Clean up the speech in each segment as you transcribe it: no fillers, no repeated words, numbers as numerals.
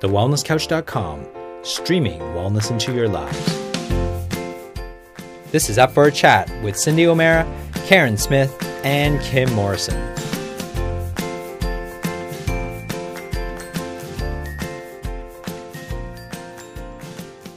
thewellnesscouch.com, streaming wellness into your lives. This is Up for a Chat with Cindy O'Meara, Karen Smith, and Kim Morrison.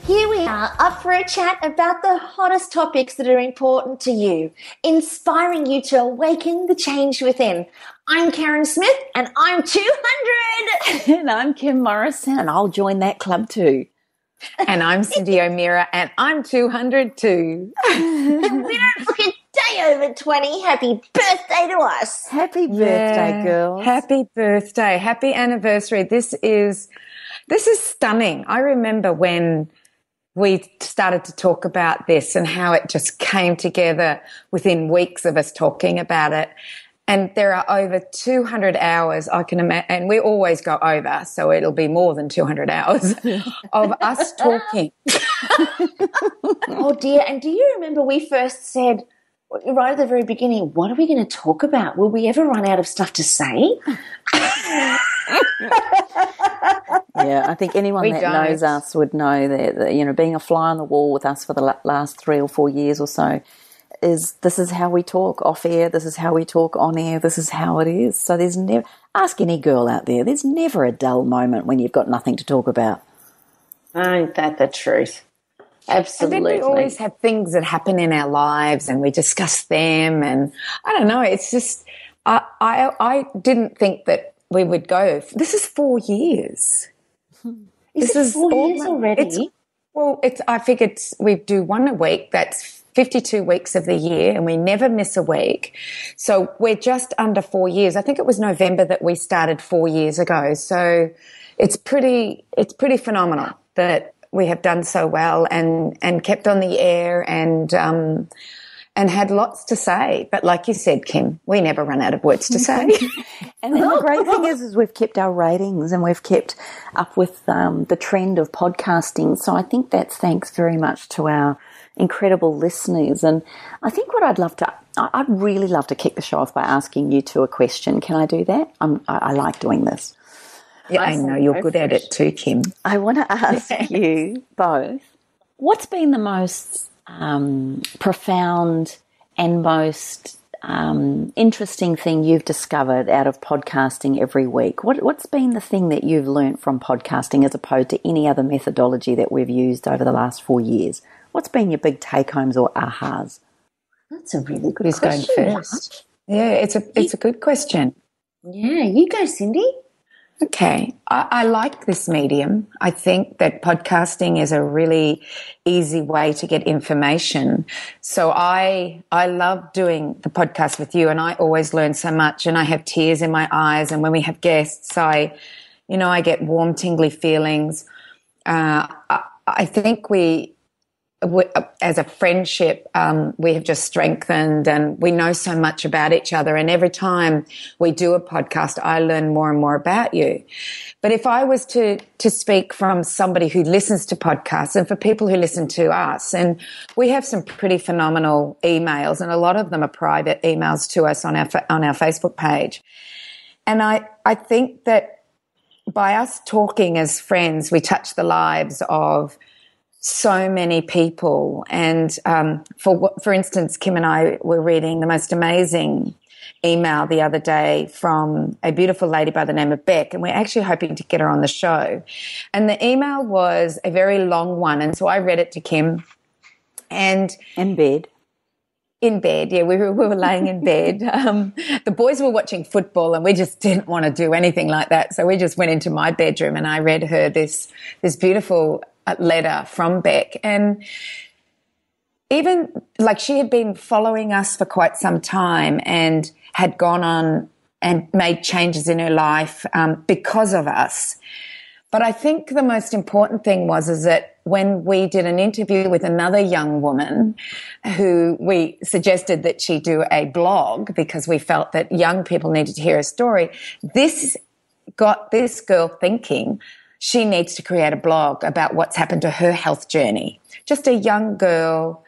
Here we are, up for a chat about the hottest topics that are important to you, inspiring you to awaken the change within. I'm Karen Smith, and I'm 200. And I'm Kim Morrison, and I'll join that club too. And I'm Cindy O'Meara, and I'm 200 too. And we don't look a day over 20. Happy birthday to us. Happy birthday, girls. Happy birthday. Happy anniversary. This is stunning. I remember when we started to talk about this and how it just came together within weeks of us talking about it. And there are over 200 hours, I can imagine, and we always go over, so it'll be more than 200 hours of us talking. Oh, dear. And do you remember we first said, right at the very beginning, what are we going to talk about? Will we ever run out of stuff to say? Yeah, I think anyone that knows us would know that, you know, being a fly on the wall with us for the last 3 or 4 years or so, this is how we talk off air, this is how we talk on air, this is how it is. So there's never, ask any girl out there, there's never a dull moment when you've got nothing to talk about. Ain't that the truth? Absolutely. And then we always have things that happen in our lives and we discuss them, and I don't know, it's just, I didn't think that we would go. This is 4 years. Is it 4 years already? I figured we do one a week. That's 52 weeks of the year, and we never miss a week. So we're just under 4 years. I think it was November that we started 4 years ago. So it's pretty phenomenal that we have done so well and kept on the air and had lots to say. But like you said, Kim, we never run out of words to say. And the great thing is we've kept our ratings and we've kept up with the trend of podcasting. So I think that's thanks very much to our incredible listeners. And I think what I'd really love to kick the show off by asking you two a question. Can I do that? I like doing this. Yeah, I know you're good at it too, Kim. I want to ask you both, what's been the most profound and most interesting thing you've discovered out of podcasting every week? What's been the thing that you've learnt from podcasting as opposed to any other methodology that we've used over the last 4 years? What's been your big take-homes or ahas? That's a really good Who's question. going first? Yeah, it's a good question. Yeah, you go, Cindy. Okay. I like this medium. I think that podcasting is a really easy way to get information. So I love doing the podcast with you, and I always learn so much, and I have tears in my eyes. And when we have guests, I get warm, tingly feelings. I think we, as a friendship, we have just strengthened, and we know so much about each other. And every time we do a podcast, I learn more and more about you. But if I was to speak from somebody who listens to podcasts, and for people who listen to us, and we have some pretty phenomenal emails, and a lot of them are private emails to us on our Facebook page. And I think that by us talking as friends, we touch the lives of so many people. And for instance, Kim and I were reading the most amazing email the other day from a beautiful lady by the name of Beck, and we're actually hoping to get her on the show. And the email was a very long one, and so I read it to Kim. And in bed, yeah, we were laying in bed. The boys were watching football, and we just didn't want to do anything like that, so we just went into my bedroom, and I read her this beautiful letter from Beck. And even like she had been following us for quite some time and had gone on and made changes in her life because of us. But I think the most important thing is that when we did an interview with another young woman who we suggested that she do a blog because we felt that young people needed to hear her story, this got this girl thinking she needs to create a blog about what's happened to her health journey. Just a young girl.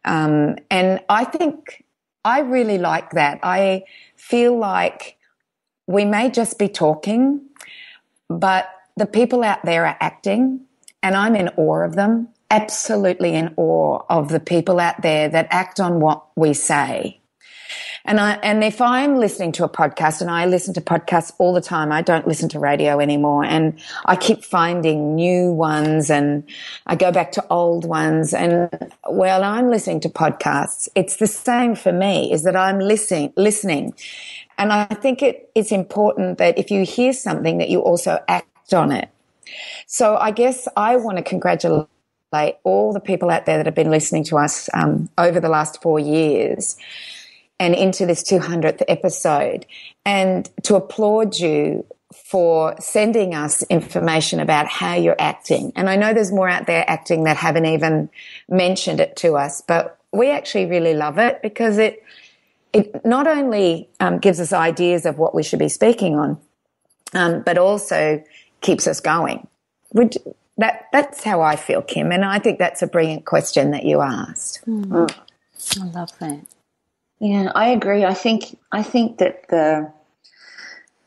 And I think I really like that. I feel like we may just be talking, but the people out there are acting, and I'm in awe of them, absolutely in awe of the people out there that act on what we say. And if I'm listening to a podcast, and I listen to podcasts all the time, I don't listen to radio anymore, and I keep finding new ones, and I go back to old ones. And while I'm listening to podcasts, it's the same for me, is that I'm listening. And I think it's important that if you hear something, that you also act on it. So I guess I want to congratulate all the people out there that have been listening to us over the last 4 years and into this 200th episode, and to applaud you for sending us information about how you're acting. And I know there's more out there acting that haven't even mentioned it to us, but we actually really love it, because it not only gives us ideas of what we should be speaking on, but also keeps us going. That's how I feel, Kim, and I think that's a brilliant question that you asked. I love that. Yeah, I agree. I think that the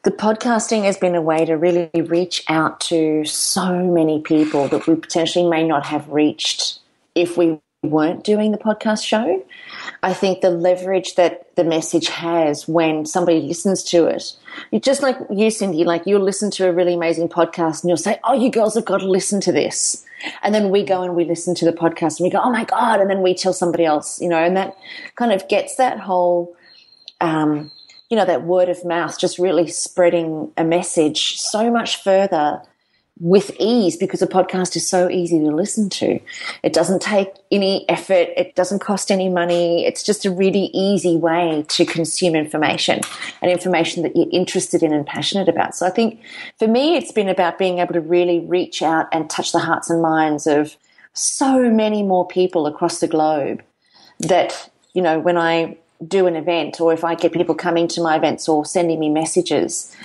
podcasting has been a way to really reach out to so many people that we potentially may not have reached if we weren't doing the podcast show. I think the leverage that the message has when somebody listens to it, just like you, Cindy, like you'll listen to a really amazing podcast and you'll say, oh, you girls have got to listen to this. And then we go and we listen to the podcast and we go, oh my God. And then we tell somebody else, and that kind of gets that whole, that word of mouth, just really spreading a message so much further with ease, because a podcast is so easy to listen to. It doesn't take any effort. It doesn't cost any money. It's just a really easy way to consume information, and information that you're interested in and passionate about. So I think for me, it's been about being able to really reach out and touch the hearts and minds of so many more people across the globe that, when I do an event, or if I get people coming to my events or sending me messages,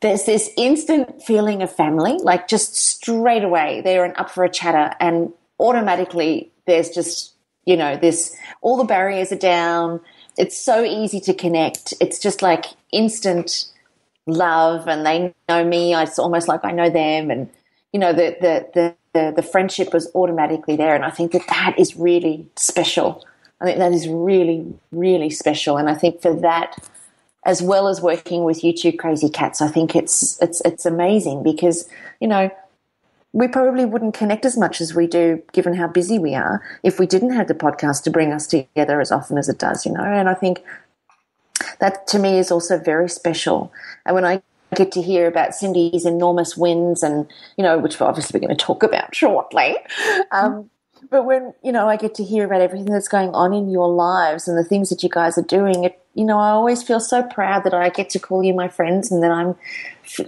there's this instant feeling of family, like just straight away they're up for a chatter, and automatically there's just, this, all the barriers are down. It's so easy to connect. It's just like instant love, and they know me. It's almost like I know them, and, the friendship was automatically there. And I think that is really special. I think that is really, really special. And I think for that, as well as working with you two crazy cats, I think it's amazing, because, we probably wouldn't connect as much as we do, given how busy we are, if we didn't have the podcast to bring us together as often as it does, And I think that to me is also very special. And when I get to hear about Cindy's enormous wins, and, which we're obviously going to talk about shortly, but when, I get to hear about everything that's going on in your lives and the things that you guys are doing, I always feel so proud that I get to call you my friends, and that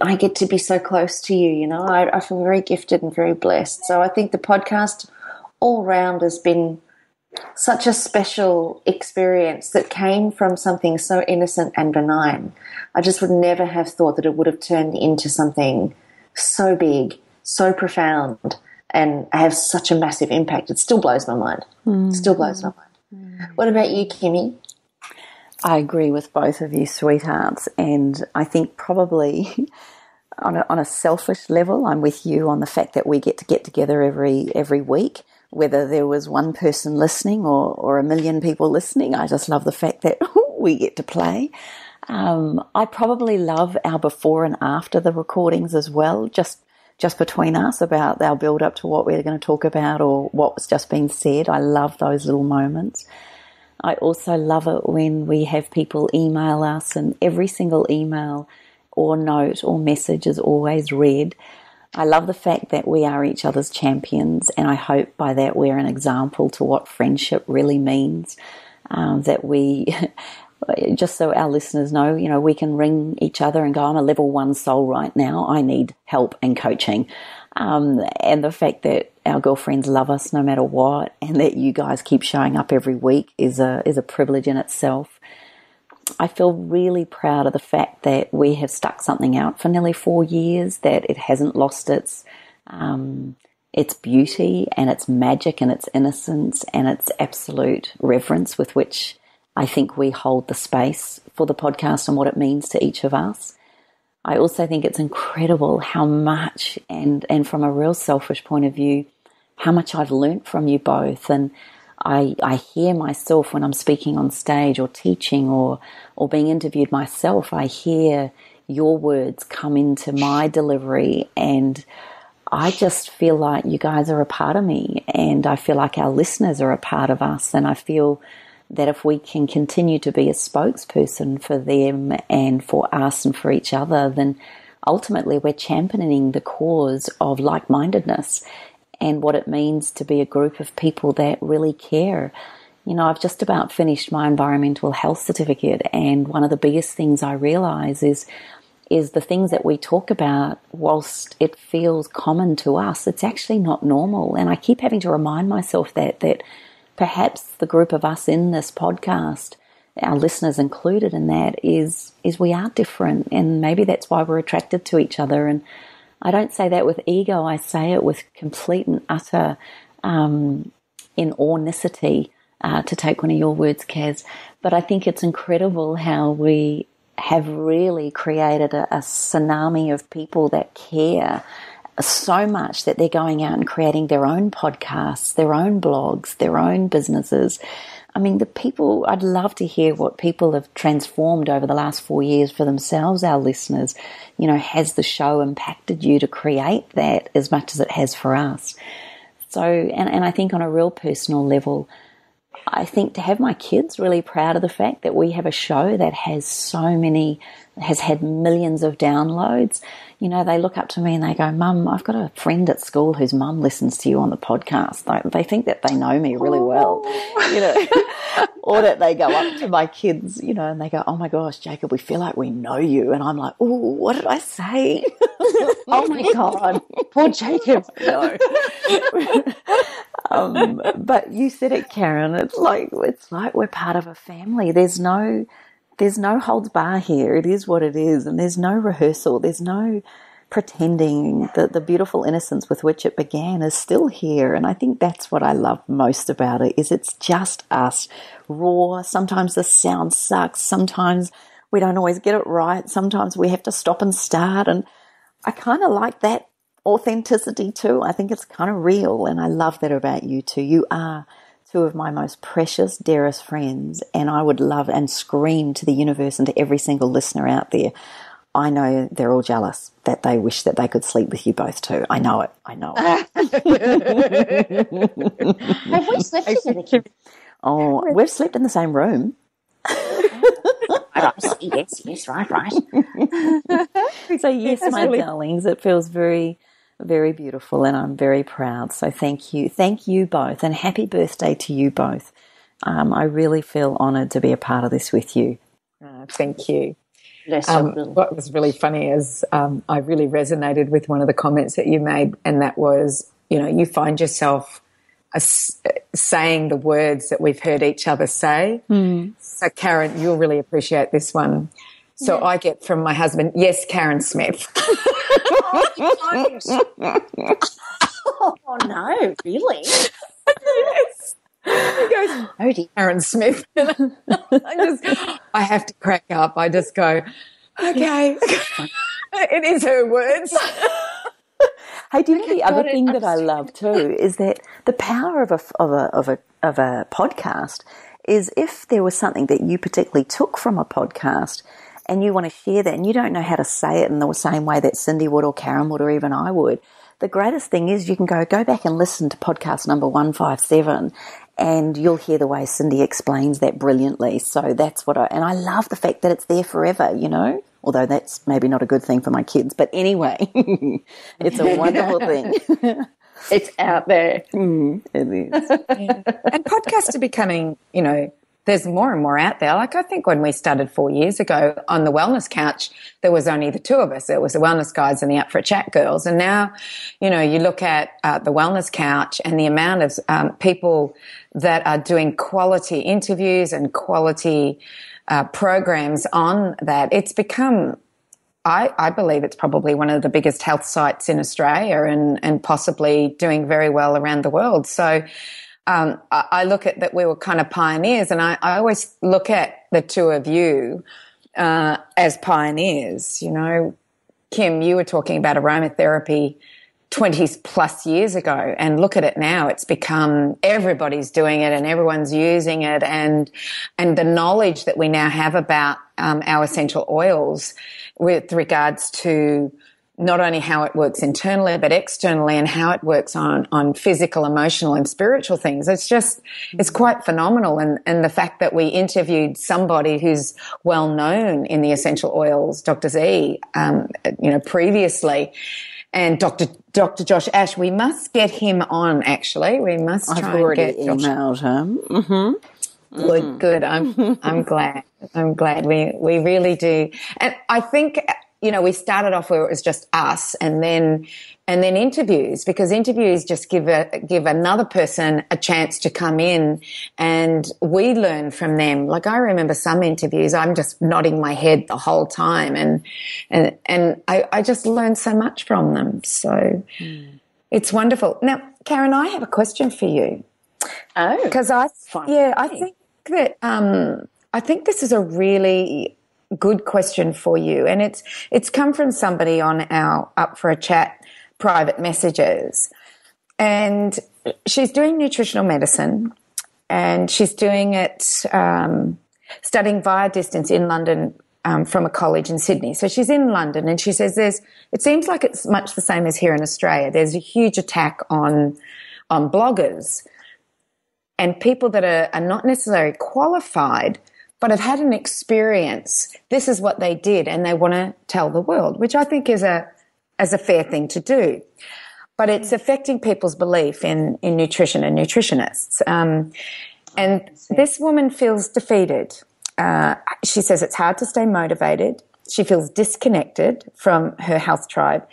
I get to be so close to you, I feel very gifted and very blessed. So I think the podcast all round has been such a special experience that came from something so innocent and benign. I just would never have thought that it would have turned into something so big, so profound, and have such a massive impact. It still blows my mind. Still blows my mind. What about you, Kimmy? I agree with both of you, sweethearts. And I think probably on a selfish level, I'm with you on the fact that we get together every week, whether there was one person listening or a million people listening. I just love the fact that we get to play. I probably love our before and after the recordings as well, just between us, about our build up to what we're going to talk about or what was just being said. I love those little moments. I also love it when we have people email us, and every single email or note or message is always read. I love the fact that we are each other's champions, and I hope by that we're an example to what friendship really means, that we... Just so our listeners know, we can ring each other and go, I'm a level 1 soul right now. I need help and coaching. And the fact that our girlfriends love us no matter what, and that you guys keep showing up every week is a privilege in itself. I feel really proud of the fact that we have stuck something out for nearly 4 years, that it hasn't lost its beauty and its magic and its innocence and its absolute reverence with which I think we hold the space for the podcast and what it means to each of us. I also think it's incredible how much, and from a real selfish point of view, how much I've learnt from you both. And I hear myself when I'm speaking on stage or teaching or being interviewed myself, I hear your words come into my delivery, and I just feel like you guys are a part of me, and I feel like our listeners are a part of us, and I feel that if we can continue to be a spokesperson for them and for us and for each other, then ultimately we're championing the cause of like-mindedness and what it means to be a group of people that really care. You know, I've just about finished my environmental health certificate, and one of the biggest things I realise is the things that we talk about, whilst it feels common to us, it's actually not normal. And I keep having to remind myself that perhaps the group of us in this podcast, our listeners included in that, is we are different, and maybe that's why we're attracted to each other. And I don't say that with ego, I say it with complete and utter inornicity, to take one of your words, Kaz. But I think it's incredible how we have really created a tsunami of people that care so much that they're going out and creating their own podcasts, their own blogs, their own businesses. I mean, the people, I'd love to hear what people have transformed over the last 4 years for themselves, our listeners. You know, has the show impacted you to create that as much as it has for us? So, and I think on a real personal level, I think to have my kids really proud of the fact that we have a show that has had millions of downloads. You know, they look up to me and they go, Mum, I've got a friend at school whose mum listens to you on the podcast. They think that they know me really well, you know, or that they go up to my kids, you know, and they go, oh my gosh, Jacob, we feel like we know you. And I'm like, oh, what did I say? Oh my God, poor Jacob. No. But you said it, Karen. It's like we're part of a family. There's no holds bar here. It is what it is, and there's no rehearsal. There's no pretending. The beautiful innocence with which it began is still here, and I think that's what I love most about it. Is it's just us, raw. Sometimes the sound sucks. Sometimes we don't always get it right. Sometimes we have to stop and start, and I kind of like that authenticity too. I think it's kind of real, and I love that about you two. You are two of my most precious, dearest friends, and I would love and scream to the universe and to every single listener out there, I know they're all jealous that they wish that they could sleep with you both too. I know it. Have we slept together? Oh, we've slept in the same room. Yes, right. So yes, my darlings, it feels very, very beautiful, and I'm very proud. So thank you both, and happy birthday to you both. I really feel honoured to be a part of this with you. Thank you. What was really funny is I really resonated with one of the comments that you made, and that was, you know, you find yourself saying the words that we've heard each other say. So Karen, you'll really appreciate this one. So yeah. I get from my husband, yes, Karen Smith. Oh no, really? Yes. He goes, oh dear, Karen Smith. I have to crack up. I just go, okay. It is her words. Hey, do you know the other thing that I love too is that the power of a podcast is if there was something that you particularly took from a podcast and you want to share that and you don't know how to say it in the same way that Cindy would or Karen would or even I would, the greatest thing is you can go back and listen to podcast number 157 and you'll hear the way Cindy explains that brilliantly. So that's and I love the fact that it's there forever, you know, although that's maybe not a good thing for my kids. But anyway, it's a wonderful thing. It's out there. It is. Yeah. And podcasts are becoming, you know, there's more and more out there. Like I think when we started 4 years ago on the Wellness Couch, there was only the two of us. It was the Wellness Guys and the Up for a Chat girls. And now, you know, you look at the Wellness Couch and the amount of people that are doing quality interviews and quality programs on that. It's become, I believe it's probably one of the biggest health sites in Australia and possibly doing very well around the world. So I look at that we were kind of pioneers, and I always look at the two of you as pioneers. You know, Kim, you were talking about aromatherapy 20 plus years ago, and look at it now. It's become, everybody's doing it and everyone's using it, and the knowledge that we now have about our essential oils with regards to not only how it works internally but externally, and how it works on physical, emotional and spiritual things. It's quite phenomenal. And the fact that we interviewed somebody who's well known in the essential oils, Dr. Z, previously, and Dr. Josh Ash, we must get him on, actually. We must try I've already and get emailed him. Mm-hmm. Good. I'm glad. I'm glad. We really do. And I think, we started off where it was just us, and then interviews, because interviews just give another person a chance to come in, and we learn from them. Like, I remember some interviews, I'm just nodding my head the whole time, and I just learned so much from them. So it's wonderful. Now, Karen, I have a question for you. Oh, because I think that I think this is a really good question for you, and it's come from somebody on our Up for a Chat private messages, and she's doing nutritional medicine, and she's doing it studying via distance in London from a college in Sydney. So she's in London, and she says it seems like it's much the same as here in Australia. There's a huge attack on bloggers and people that are not necessarily qualified but have had an experience. This is what they did, and they want to tell the world, which I think is a fair thing to do. But it's affecting people's belief in nutrition and nutritionists. And this woman feels defeated. She says it's hard to stay motivated. She feels disconnected from her health tribe,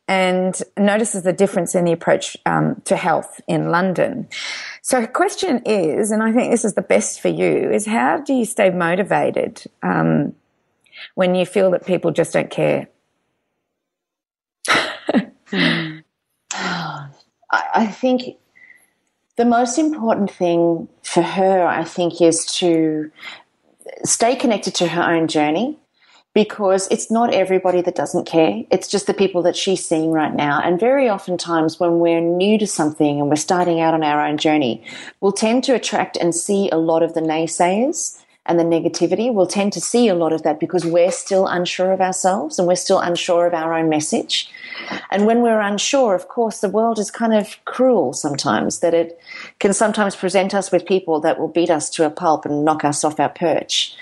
and notices the difference in the approach to health in London. So her question is, and I think this is the best for you, is how do you stay motivated when you feel that people just don't care? I think the most important thing for her, I think, is to stay connected to her own journey, because it's not everybody that doesn't care. It's just the people that she's seeing right now. And very oftentimes when we're new to something and we're starting out on our own journey, we'll tend to attract and see a lot of the naysayers and the negativity. We'll tend to see a lot of that because we're still unsure of ourselves and we're still unsure of our own message. And when we're unsure, of course, the world is kind of cruel sometimes, that it can sometimes present us with people that will beat us to a pulp and knock us off our perch.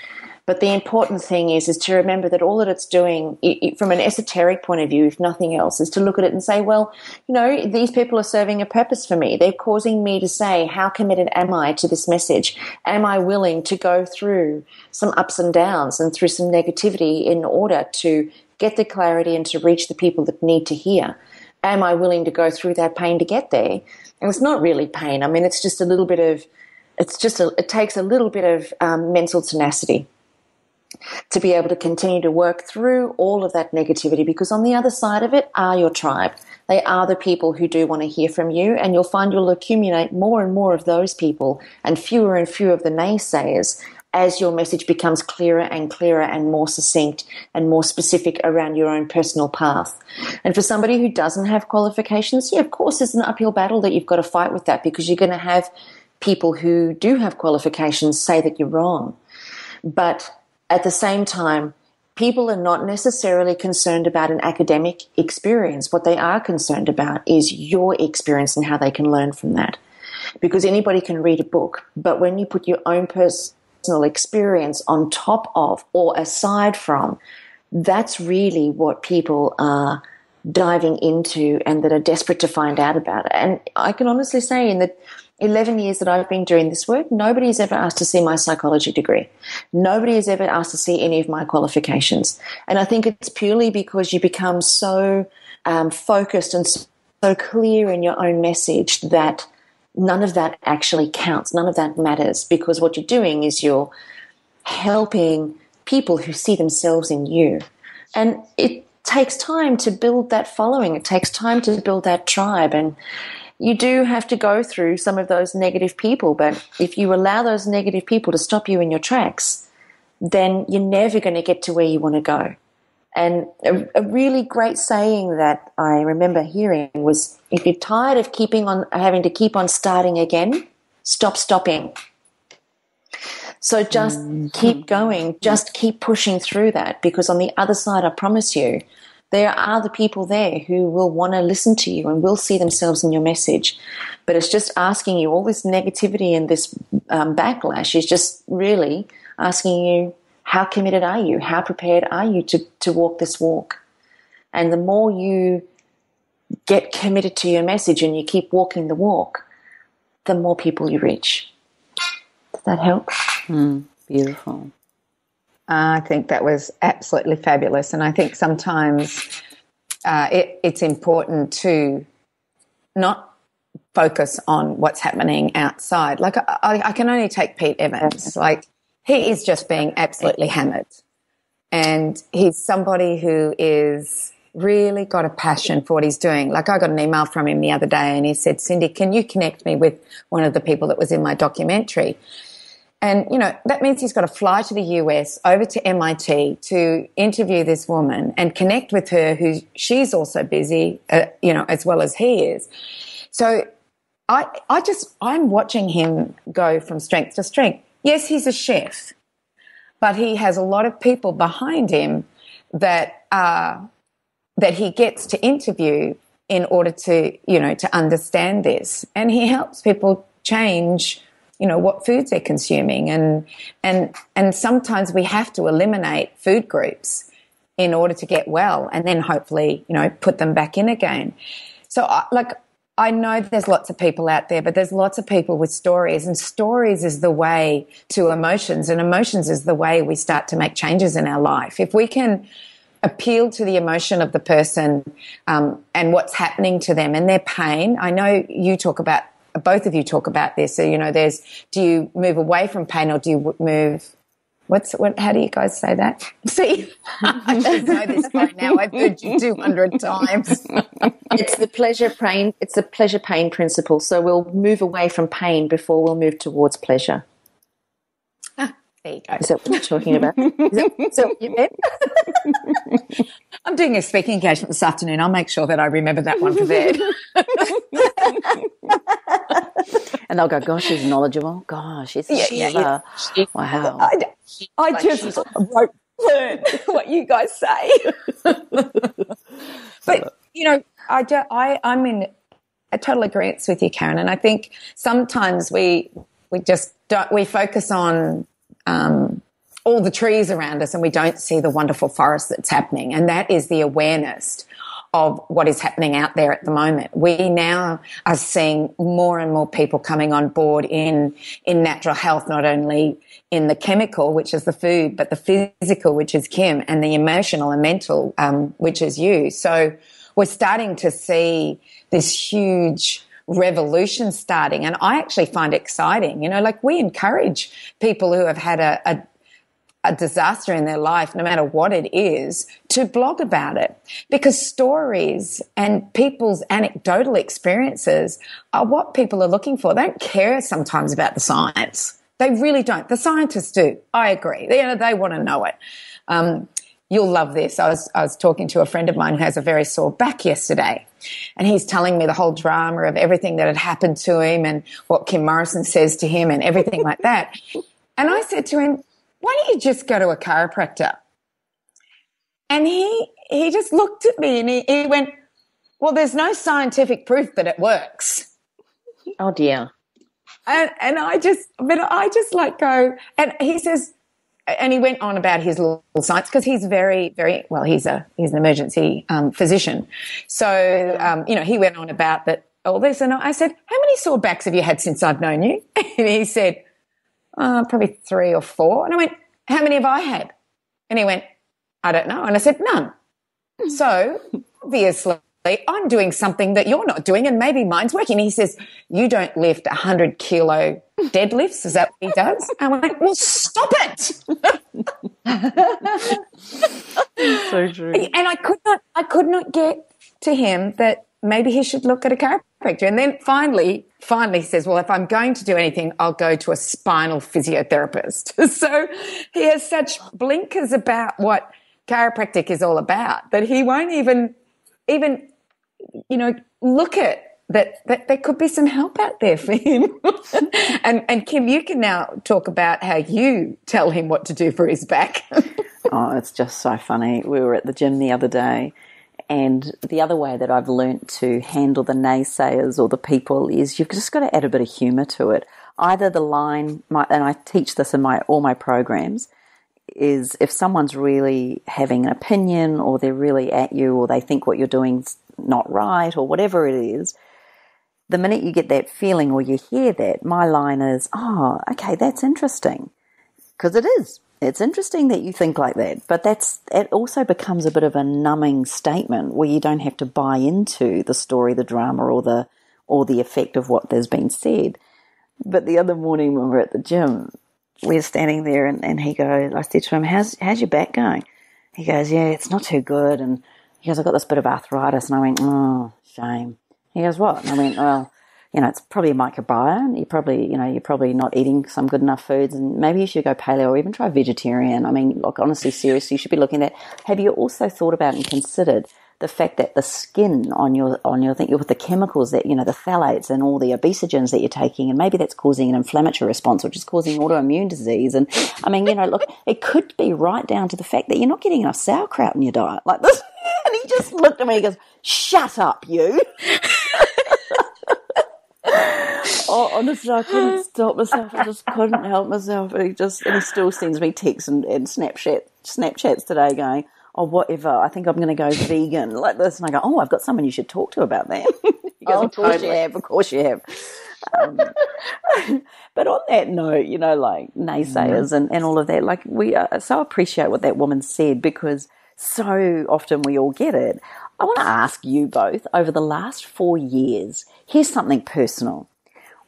But the important thing is to remember that all that it's doing, from an esoteric point of view, if nothing else, is to look at it and say, well, these people are serving a purpose for me. They're causing me to say, how committed am I to this message? Am I willing to go through some ups and downs and through some negativity in order to get the clarity and to reach the people that need to hear? Am I willing to go through that pain to get there? And it's not really pain. I mean, it's just a little bit of, it takes a little bit of mental tenacity to be able to continue to work through all of that negativity, because on the other side of it are your tribe. They are the people who do want to hear from you, and you'll find you'll accumulate more and more of those people and fewer of the naysayers as your message becomes clearer and more succinct and more specific around your own personal path. And for somebody who doesn't have qualifications, of course it's an uphill battle that you've got to fight with that, because you're going to have people who do have qualifications say that you're wrong. But at the same time, people are not necessarily concerned about an academic experience. What they are concerned about is your experience and how they can learn from that. Because anybody can read a book, but when you put your own personal experience on top of or aside from, that's really what people are diving into and that are desperate to find out about it. And I can honestly say in the 11 years that I've been doing this work, nobody's ever asked to see my psychology degree. Nobody has ever asked to see any of my qualifications. And I think it's purely because you become so focused and so clear in your own message that none of that actually counts. None of that matters, because what you're doing is you're helping people who see themselves in you. And it takes time to build that following. It takes time to build that tribe. And you do have to go through some of those negative people, but if you allow those negative people to stop you in your tracks, then you're never going to get to where you want to go. And a really great saying that I remember hearing was, if you're tired of having to keep on starting again, stop stopping. So just keep going, just keep pushing through that, because on the other side, I promise you, there are other people there who will want to listen to you and will see themselves in your message. But it's just asking you, all this negativity and this backlash is just really asking you, how committed are you? How prepared are you to walk this walk? And the more you get committed to your message and you keep walking the walk, the more people you reach. Does that help? Beautiful. I think that was absolutely fabulous. And I think sometimes it's important to not focus on what's happening outside. Like I can only take Pete Evans. Like, he is just being absolutely hammered. And he's somebody who is really got a passion for what he's doing. Like, I got an email from him the other day and he said, Cindy, can you connect me with one of the people that was in my documentary? And, you know, that means he's got to fly to the US, over to MIT to interview this woman and connect with her, who she's also busy, you know, as well as he is. So I'm watching him go from strength to strength. Yes, he's a chef, but he has a lot of people behind him that he gets to interview in order to, you know, to understand this. And he helps people change, you know, what foods they're consuming. And sometimes we have to eliminate food groups in order to get well, and then hopefully, you know, put them back in again. So I know there's lots of people out there, but there's lots of people with stories, and stories is the way to emotions, and emotions is the way we start to make changes in our life. If we can appeal to the emotion of the person and what's happening to them and their pain. I know both of you talk about this. So, you know, do you move away from pain, or do you move... how do you guys say that? See, I should know this by now. I've heard you 200 times. It's the pleasure pain principle. So we'll move away from pain before we'll move towards pleasure. There you go. Is that what you're talking about? Is that what you meant? I'm doing a speaking engagement this afternoon. I'll make sure that I remember that one for bed. And they'll go, gosh, she's knowledable. Gosh, wow. I just won't learn what you guys say. But, you know, I'm in a total agreement with you, Karen. And I think sometimes we focus on all the trees around us and we don't see the wonderful forest that's happening. And that is the awareness of what is happening out there at the moment. We now are seeing more and more people coming on board in natural health, not only in the chemical, which is the food, but the physical, which is Kim, and the emotional and mental, which is you. So we're starting to see this huge revolution starting, and I actually find it exciting. You know, like, we encourage people who have had a disaster in their life, no matter what it is, to blog about it, because stories and people's anecdotal experiences are what people are looking for. They don't care sometimes about the science. They really don't. The scientists do. I agree. They want to know it. You'll love this. I was talking to a friend of mine who has a very sore back yesterday, and he's telling me the whole drama of everything that had happened to him and what Kim Morrison says to him and everything like that. And I said to him, why don't you just go to a chiropractor? And he just looked at me and he went, well, there's no scientific proof that it works. Oh, dear. And I just like go, and he says, and he went on about his little science, because he's very, very, well, he's an emergency physician. So, you know, he went on about that, all this. And I said, how many sore backs have you had since I've known you? And he said, probably 3 or 4. And I went, how many have I had? And he went, I don't know. And I said, none. So obviously I'm doing something that you're not doing, and maybe mine's working. He says, you don't lift 100-kilo deadlifts. Is that what he does? And I went, well, stop it. So true. And I could not get to him that maybe he should look at a chiropractor. And then finally he says, well, if I'm going to do anything, I'll go to a spinal physiotherapist. So he has such blinkers about what chiropractic is all about, that he won't even look at that there could be some help out there for him. and Kim, you can now talk about how you tell him what to do for his back. Oh, it's just so funny. We were at the gym the other day, and the other way that I've learnt to handle the naysayers or the people is you've just got to add a bit of humour to it. Either the line, and I teach this in all my programs, is if someone's really having an opinion or they're really at you or they think what you're doing's not right or whatever it is, the minute you get that feeling or you hear that, my line is, oh, okay, that's interesting. Because it is. It's interesting that you think like that, but it also becomes a bit of a numbing statement where you don't have to buy into the story, the drama, or the effect of what has been said. But the other morning when we were at the gym, we're standing there and he goes, I said to him, how's your back going? He goes, yeah, it's not too good. And he goes, I've got this bit of arthritis. And I went, oh, shame. He goes, what? And I went, well, it's probably a microbiome. You're probably not eating some good enough foods, and maybe you should go paleo or even try vegetarian. I mean, look, honestly, seriously, you should be looking at that. Have you also thought about and considered the fact that the skin on your thing with the chemicals that, the phthalates and all the obesogens that you're taking, and maybe that's causing an inflammatory response, which is causing autoimmune disease. And I mean, look, it could be right down to the fact that you're not getting enough sauerkraut in your diet like this. And he just looked at me and goes, shut up, you. Oh, honestly, I couldn't stop myself. I just couldn't help myself. And he still sends me texts and Snapchats today going, oh, whatever, I think I'm going to go vegan like this. And I go, oh, I've got someone you should talk to about that. He goes, of course you have. But on that note, like naysayers and all of that, like we so appreciate what that woman said, because so often we all get it. I want to ask you both, over the last 4 years, here's something personal.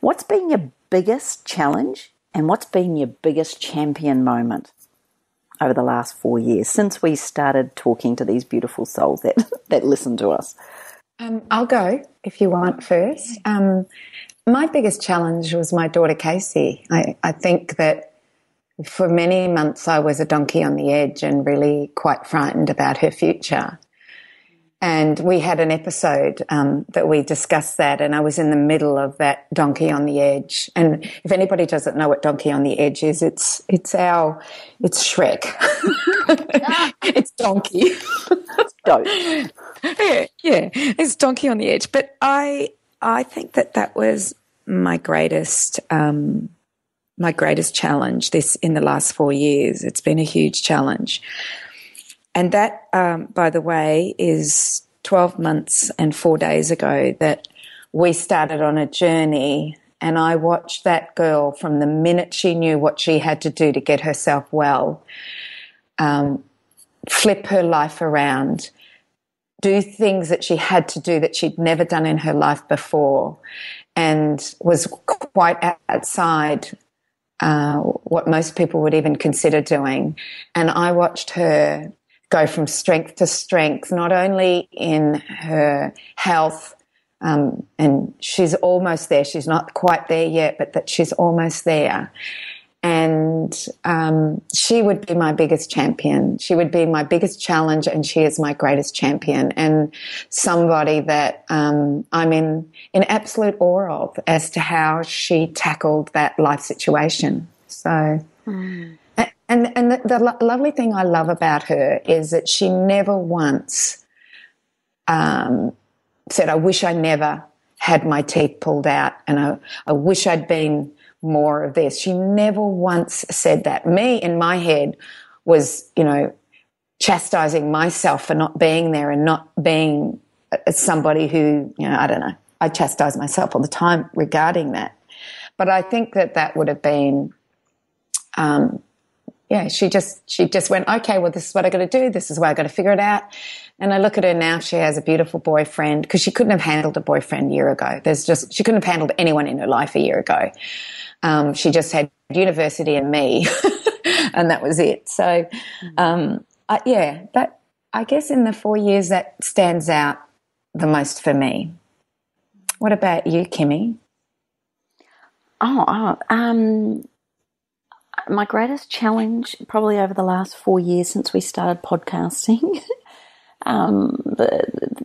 What's been your biggest challenge and what's been your biggest champion moment over the last 4 years since we started talking to these beautiful souls that listen to us? I'll go if you want first. My biggest challenge was my daughter Casey. I think that for many months I was a donkey on the edge and really quite frightened about her future. And we had an episode that we discussed that, and I was in the middle of that donkey on the edge. And if anybody doesn't know what donkey on the edge is, it's Shrek. It's donkey. It's dope. Yeah, it's donkey on the edge. But I think that was my greatest challenge in the last 4 years. It's been a huge challenge. And that, by the way, is 12 months and 4 days ago that we started on a journey, and I watched that girl from the minute she knew what she had to do to get herself well, flip her life around, do things that she had to do that she'd never done in her life before, and was quite outside what most people would even consider doing. And I watched her go from strength to strength, not only in her health, and she's almost there. She's not quite there yet, but that she's almost there. And she would be my biggest champion. She would be my biggest challenge, and she is my greatest champion, and somebody that I'm in absolute awe of as to how she tackled that life situation. So... And the lovely thing I love about her is that she never once said, I wish I never had my teeth pulled out, and I wish I'd been more of this. She never once said that. Me, in my head, was, chastising myself for not being there and not being somebody who, I don't know, I chastise myself all the time regarding that. But I think that would have been... she just went, okay, well, this is what I got to do. This is why I got to figure it out. And I look at her now, she has a beautiful boyfriend, because she couldn't have handled a boyfriend a year ago. She couldn't have handled anyone in her life a year ago. She just had university and me, and that was it. So, that, I guess in the 4 years that stands out the most for me. What about you, Kimmy? My greatest challenge probably over the last 4 years since we started podcasting,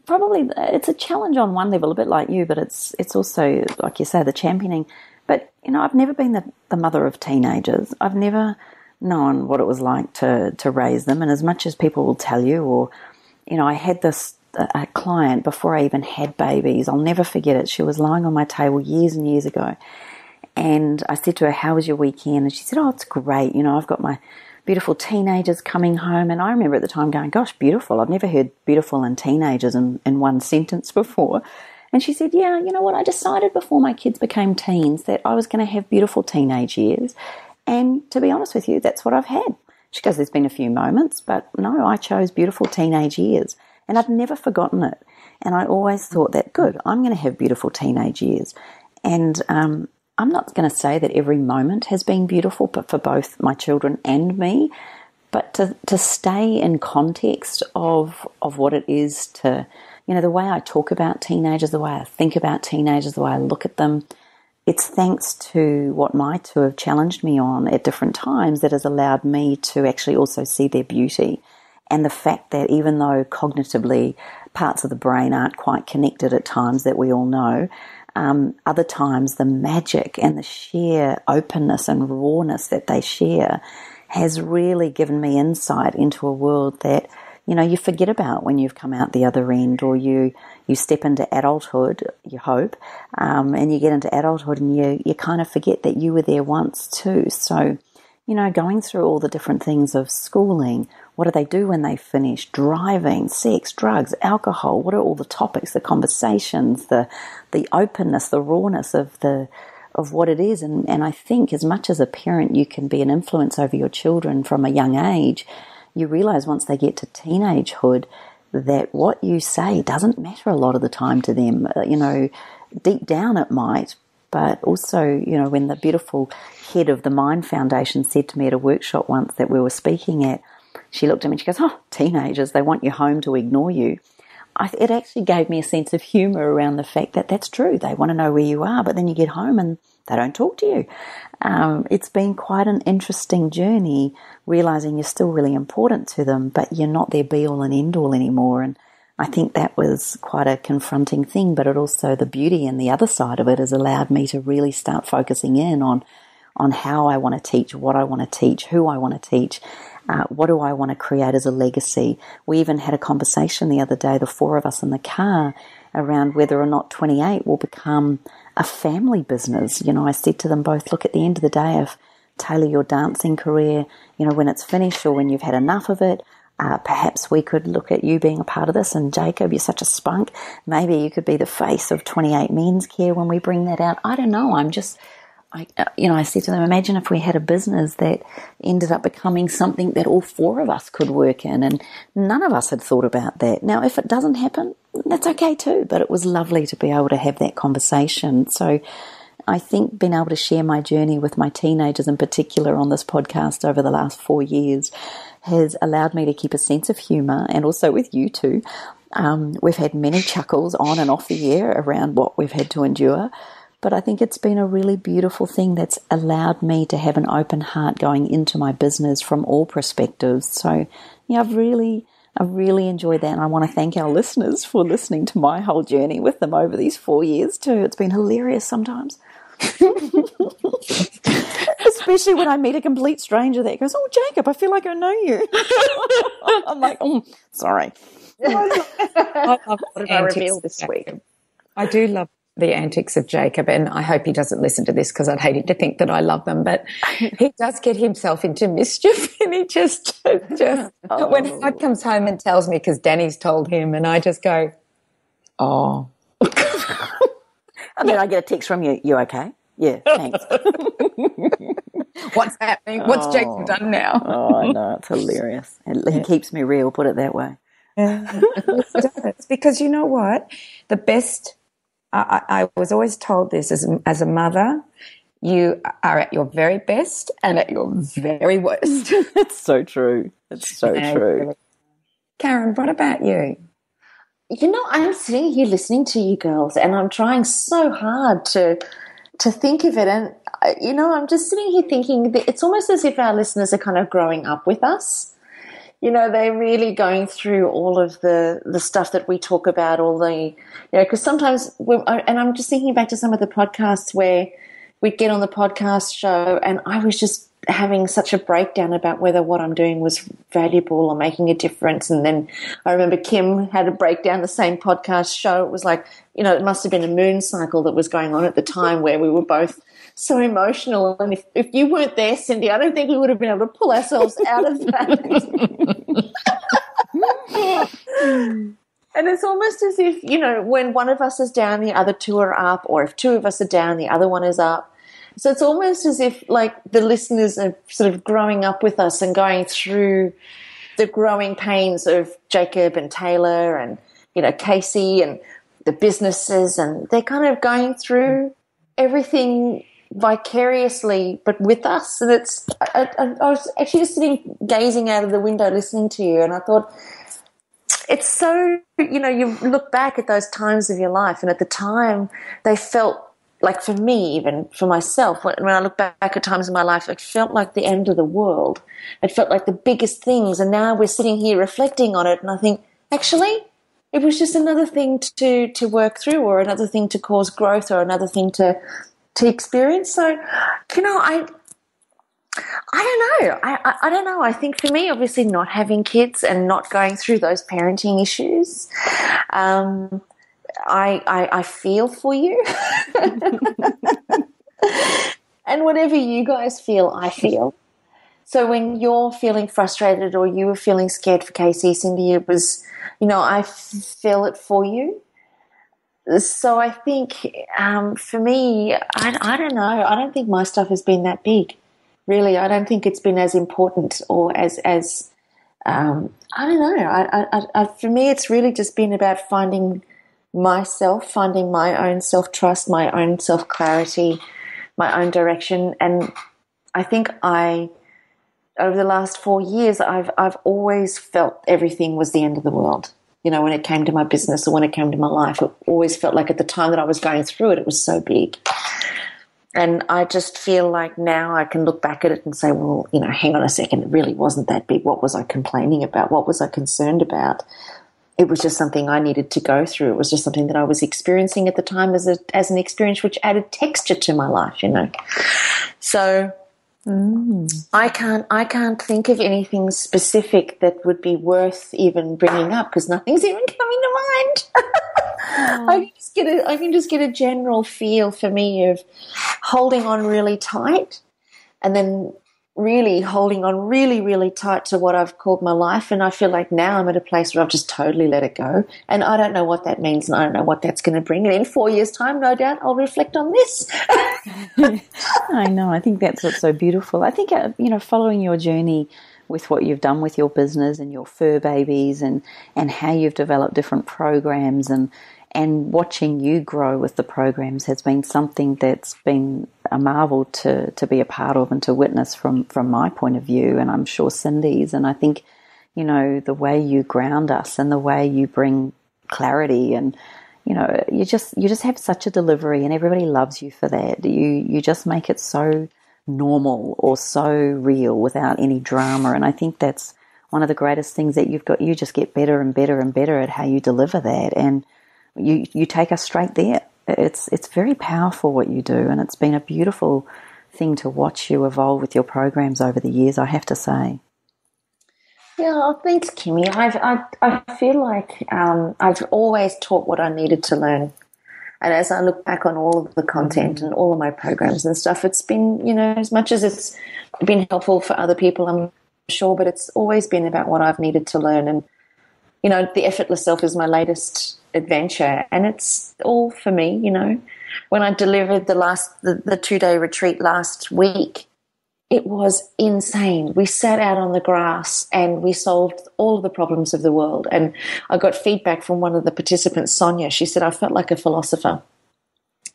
probably it's a challenge on one level, a bit like you, but it's also, like you say, the championing. But, I've never been the mother of teenagers. I've never known what it was like to raise them. And as much as people will tell you, or, I had a client before I even had babies. I'll never forget it. She was lying on my table years and years ago. And I said to her, how was your weekend? And she said, oh, it's great. I've got my beautiful teenagers coming home. And I remember at the time going, gosh, beautiful. I've never heard beautiful and teenagers in one sentence before. And she said, yeah, you know what? I decided before my kids became teens that I was going to have beautiful teenage years. And to be honest with you, that's what I've had. She goes, there's been a few moments, but no, I chose beautiful teenage years. And I've never forgotten it. And I always thought that, good, I'm going to have beautiful teenage years. And I'm not going to say that every moment has been beautiful, but for both my children and me. But to stay in context of what it is to, the way I talk about teenagers, the way I think about teenagers, the way I look at them, it's thanks to what my two have challenged me on at different times that has allowed me to actually also see their beauty. And the fact that even though cognitively parts of the brain aren't quite connected at times, that we all know, other times the magic and the sheer openness and rawness that they share has really given me insight into a world that, you forget about when you've come out the other end, or you step into adulthood, you hope, and you get into adulthood and you kind of forget that you were there once too. So, going through all the different things of schooling, what do they do when they finish? Driving, sex, drugs, alcohol. What are all the topics, the conversations, the openness, the rawness of what it is? And I think as much as a parent you can be an influence over your children from a young age, you realize once they get to teenagehood that what you say doesn't matter a lot of the time to them. Deep down it might, but also, when the beautiful head of the Mind Foundation said to me at a workshop once that we were speaking at, she looked at me and she goes, oh, teenagers, they want you home to ignore you. It actually gave me a sense of humour around the fact that that's true. They want to know where you are, but then you get home and they don't talk to you. It's been quite an interesting journey, realising you're still really important to them, but you're not their be-all and end-all anymore. And I think that was quite a confronting thing, but it also, the beauty and the other side of it has allowed me to really start focusing in on how I want to teach, what I want to teach, who I want to teach. What do I want to create as a legacy? We even had a conversation the other day, the four of us in the car, around whether or not 28 will become a family business. I said to them both, look, at the end of the day, if tailor your dancing career, when it's finished or when you've had enough of it, perhaps we could look at you being a part of this. And Jacob, you're such a spunk. Maybe you could be the face of 28 Men's Care when we bring that out. I don't know. I said to them, imagine if we had a business that ended up becoming something that all four of us could work in, and none of us had thought about that. Now, if it doesn't happen, that's okay too, but it was lovely to be able to have that conversation. So I think being able to share my journey with my teenagers in particular on this podcast over the last 4 years has allowed me to keep a sense of humour, and also with you too. We've had many chuckles on and off the air around what we've had to endure. But I think it's been a really beautiful thing that's allowed me to have an open heart going into my business from all perspectives. So, I've really enjoyed that. And I want to thank our listeners for listening to my whole journey with them over these 4 years too. It's been hilarious sometimes. Especially when I meet a complete stranger that goes, oh, Jacob, I feel like I know you. I'm like, sorry. I love what did I reveal this week? I do love the antics of Jacob, and I hope he doesn't listen to this because I'd hate him to think that I love them, but he does get himself into mischief, and he just when Hud comes home and tells me, because Danny's told him, and I just go, oh. And then I get a text from you, you okay? Yeah, thanks. What's happening? What's Jacob done now? Oh, I know, it's hilarious. He keeps me real, put it that way. Yeah. It's because you know what? The best... I was always told this as a mother, you are at your very best and at your very worst. It's so true. It's so true. Karen, what about you? I'm sitting here listening to you girls, and I'm trying so hard to to think of it. And, I'm just sitting here thinking that it's almost as if our listeners are kind of growing up with us. They're really going through all of the stuff that we talk about, all the, because sometimes, and I'm just thinking back to some of the podcasts where we'd get on the podcast show and I was just having such a breakdown about whether what I'm doing was valuable or making a difference. And then I remember Kim had a breakdown the same podcast show. It was like, it must have been a moon cycle that was going on at the time where we were both so emotional. And if you weren't there, Cindy, I don't think we would have been able to pull ourselves out of that. And it's almost as if, when one of us is down, the other two are up, or if two of us are down, the other one is up. So it's almost as if, like, the listeners are sort of growing up with us and going through the growing pains of Jacob and Taylor and, Casey and the businesses, and they're kind of going through everything vicariously, but with us. And I was actually just sitting, gazing out of the window, listening to you, and I thought, it's so, you look back at those times of your life, and at the time they felt like, for me, even for myself, when I look back at times in my life, it felt like the end of the world. It felt like the biggest things, and now we're sitting here reflecting on it, and I think, actually, it was just another thing to work through, or another thing to cause growth, or another thing to experience. So, I don't know. I don't know. I think for me, obviously, not having kids and not going through those parenting issues, I feel for you. And whatever you guys feel, I feel. So when you're feeling frustrated or you were feeling scared for Casey, Cindy, it was, I feel it for you. So I think for me, I don't know. I don't think my stuff has been that big. Really, I don't think it's been as important or as I don't know. For me, it's really just been about finding myself, finding my own self-trust, my own self-clarity, my own direction. And I think over the last 4 years, I've always felt everything was the end of the world. When it came to my business or when it came to my life, it always felt like at the time that I was going through it, it was so big. And I just feel like now I can look back at it and say, well, hang on a second, it really wasn't that big. What was I complaining about? What was I concerned about? It was just something I needed to go through. It was just something that I was experiencing at the time as an experience which added texture to my life, So I can't think of anything specific that would be worth even bringing up because nothing's even coming to mind. I can just get a general feel for me of holding on really tight and then really holding on really, really tight to what I've called my life. And I feel like now I'm at a place where I've just totally let it go. And I don't know what that means and I don't know what that's going to bring. And in 4 years' time, no doubt, I'll reflect on this. I know. I think that's what's so beautiful. I think, following your journey with what you've done with your business and your fur babies and how you've developed different programs and watching you grow with the programs has been something that's been a marvel to be a part of and to witness from my point of view, and I'm sure Cindy's. And I think, the way you ground us and the way you bring clarity and, you just have such a delivery and everybody loves you for that. You just make it so normal or so real without any drama. And I think that's one of the greatest things that you've got. You just get better and better and better at how you deliver that. And you take us straight there. It's very powerful what you do, and it's been a beautiful thing to watch you evolve with your programs over the years, I have to say. Yeah, thanks, Kimmy. I feel like I've always taught what I needed to learn. And as I look back on all of the content and all of my programs and stuff, it's been, as much as it's been helpful for other people, I'm sure, but it's always been about what I've needed to learn. And, The Effortless Self is my latest adventure, and it's all for me. When I delivered the 2-day retreat last week, it was insane. We sat out on the grass and we solved all of the problems of the world. And I got feedback from one of the participants, Sonia. She said, I felt like a philosopher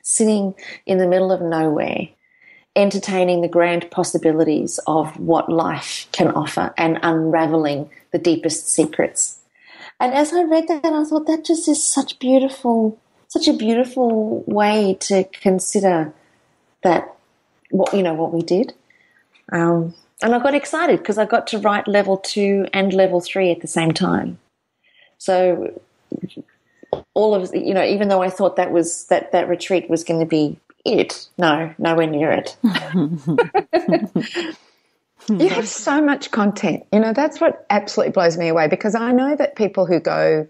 sitting in the middle of nowhere, entertaining the grand possibilities of what life can offer and unraveling the deepest secrets. And as I read that, I thought that just is such a beautiful way to consider what we did. And I got excited because I got to write level 2 and level 3 at the same time. So all of, even though I thought that was that retreat was going to be it, no, nowhere near it. You have so much content. That's what absolutely blows me away, because I know that people who go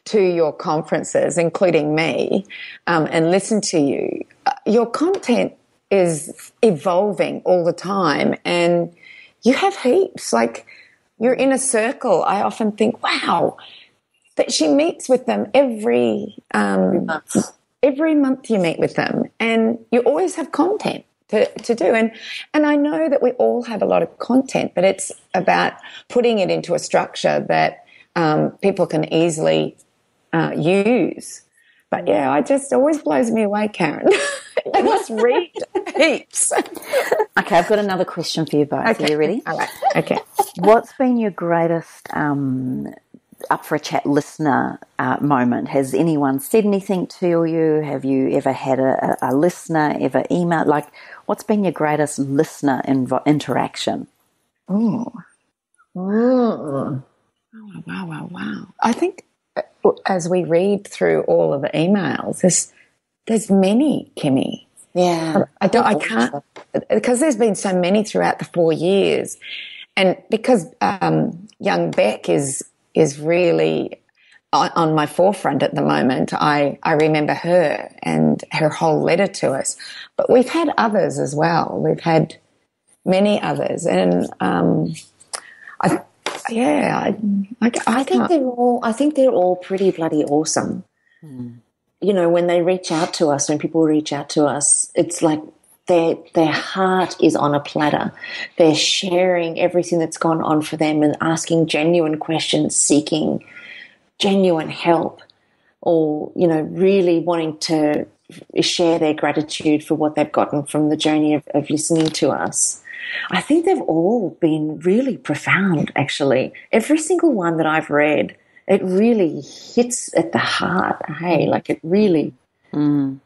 to your conferences, including me, and listen to you, your content is evolving all the time, and you have heaps. Like, you're in a circle. I often think, wow, that she meets with them every month. Every month you meet with them, and you always have content to do. And I know that we all have a lot of content, but it's about putting it into a structure that people can easily use. But yeah, it just always blows me away, Karen. You must read heaps. Okay, I've got another question for you both. Okay. Are you ready? All right. Okay. What's been your greatest up for a chat listener moment? Has anyone said anything to you? Have you ever had a listener ever email? Like, what's been your greatest listener interaction? Oh. Wow. I think as we read through all of the emails, there's many, Kimmy. Yeah. I can't, because there's been so many throughout the 4 years. And because young Beck is really on my forefront at the moment, I remember her and her whole letter to us. But we've had others as well. We've had many others. And I think they're all pretty bloody awesome. When they reach out to us, when people reach out to us, it's like their heart is on a platter. They're sharing everything that's gone on for them and asking genuine questions, seeking genuine help, or, really wanting to share their gratitude for what they've gotten from the journey of listening to us. I think they've all been really profound, actually. Every single one that I've read, it really hits at the heart, hey, like it really. And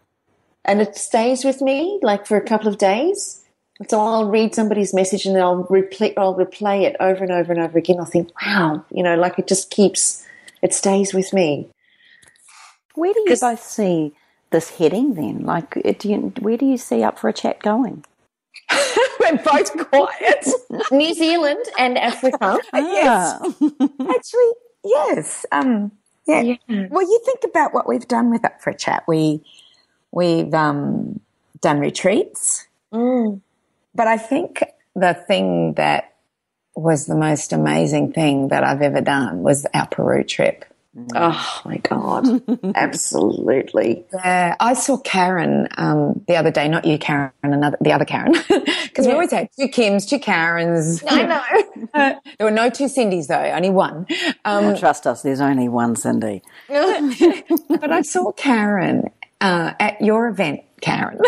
it stays with me, like, for a couple of days. So I'll read somebody's message and then I'll replay it over and over and over again. I'll think, wow, like it just it stays with me. Where do you both see this heading then? Like, where do you see Up for a Chat going? We're both quiet. New Zealand and Africa. Yes. Actually, yes. Yeah. Well, you think about what we've done with Up for a Chat. We've done retreats. But I think the thing that was the most amazing thing that I've ever done was our Peru trip. Oh, my God. Absolutely. Yeah, I saw Karen the other day, not you, Karen, the other Karen, because we always had 2 Kims, 2 Karens. I know. There were no 2 Cindys, though, only one. Trust us, there's only one Cindy. But I saw Karen at your event, Karen.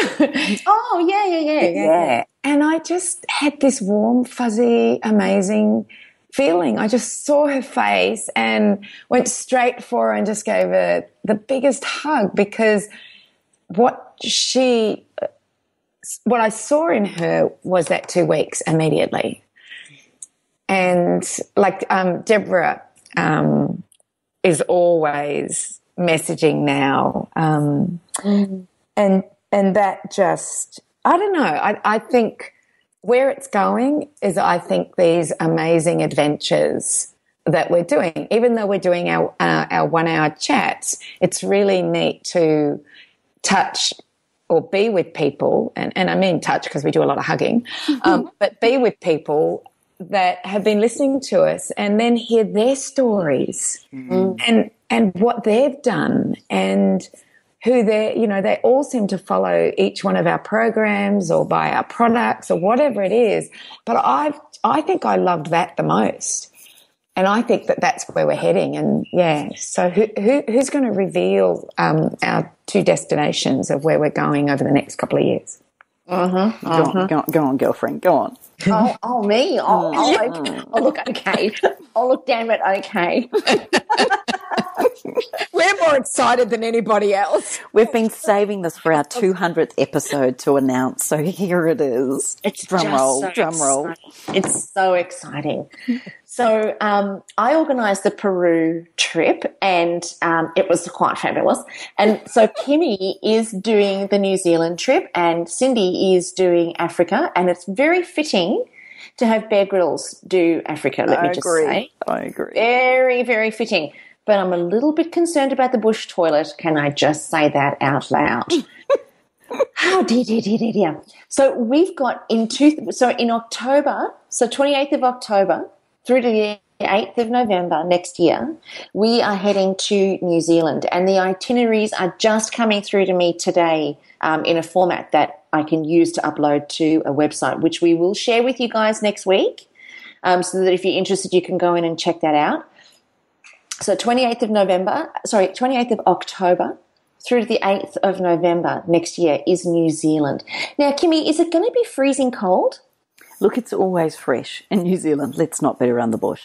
Oh, yeah. And I just had this warm, fuzzy, amazing feeling. I just saw her face and went straight for her and just gave her the biggest hug, because what I saw in her was that 2 weeks immediately. And like Deborah is always messaging now, and that just, I don't know, I think where it's going is, I think these amazing adventures that we're doing, even though we're doing our 1 hour chats, it's really neat to touch or be with people, and I mean touch because we do a lot of hugging, but be with people that have been listening to us and then hear their stories and what they've done and who they all seem to follow each one of our programs or buy our products or whatever it is. But I think I loved that the most. And I think that that's where we're heading. And yeah, so who's going to reveal our 2 destinations of where we're going over the next couple of years? Go on, girlfriend, go on. Oh, me? Oh, look, okay. Oh, look, damn it, okay. We're more excited than anybody else. We've been saving this for our 200th episode to announce, so here it is. It's drum roll. It's so exciting. So I organised the Peru trip, and it was quite fabulous. And so Kimmy is doing the New Zealand trip, and Cindy is doing Africa, and it's very fitting to have Bear Grylls do Africa, let me just say. I agree. Very, very fitting. But I'm a little bit concerned about the bush toilet. Can I just say that out loud? Oh, dear. So we've got in October, so 28th of October through to the 8th of November next year, we are heading to New Zealand, and the itineraries are just coming through to me today in a format that I can use to upload to a website, which we will share with you guys next week, so that if you're interested, you can go in and check that out. So 28th of October through to the 8th of November next year is New Zealand. Now, Kimmy, is it going to be freezing cold? Look, it's always fresh in New Zealand. Let's not beat around the bush.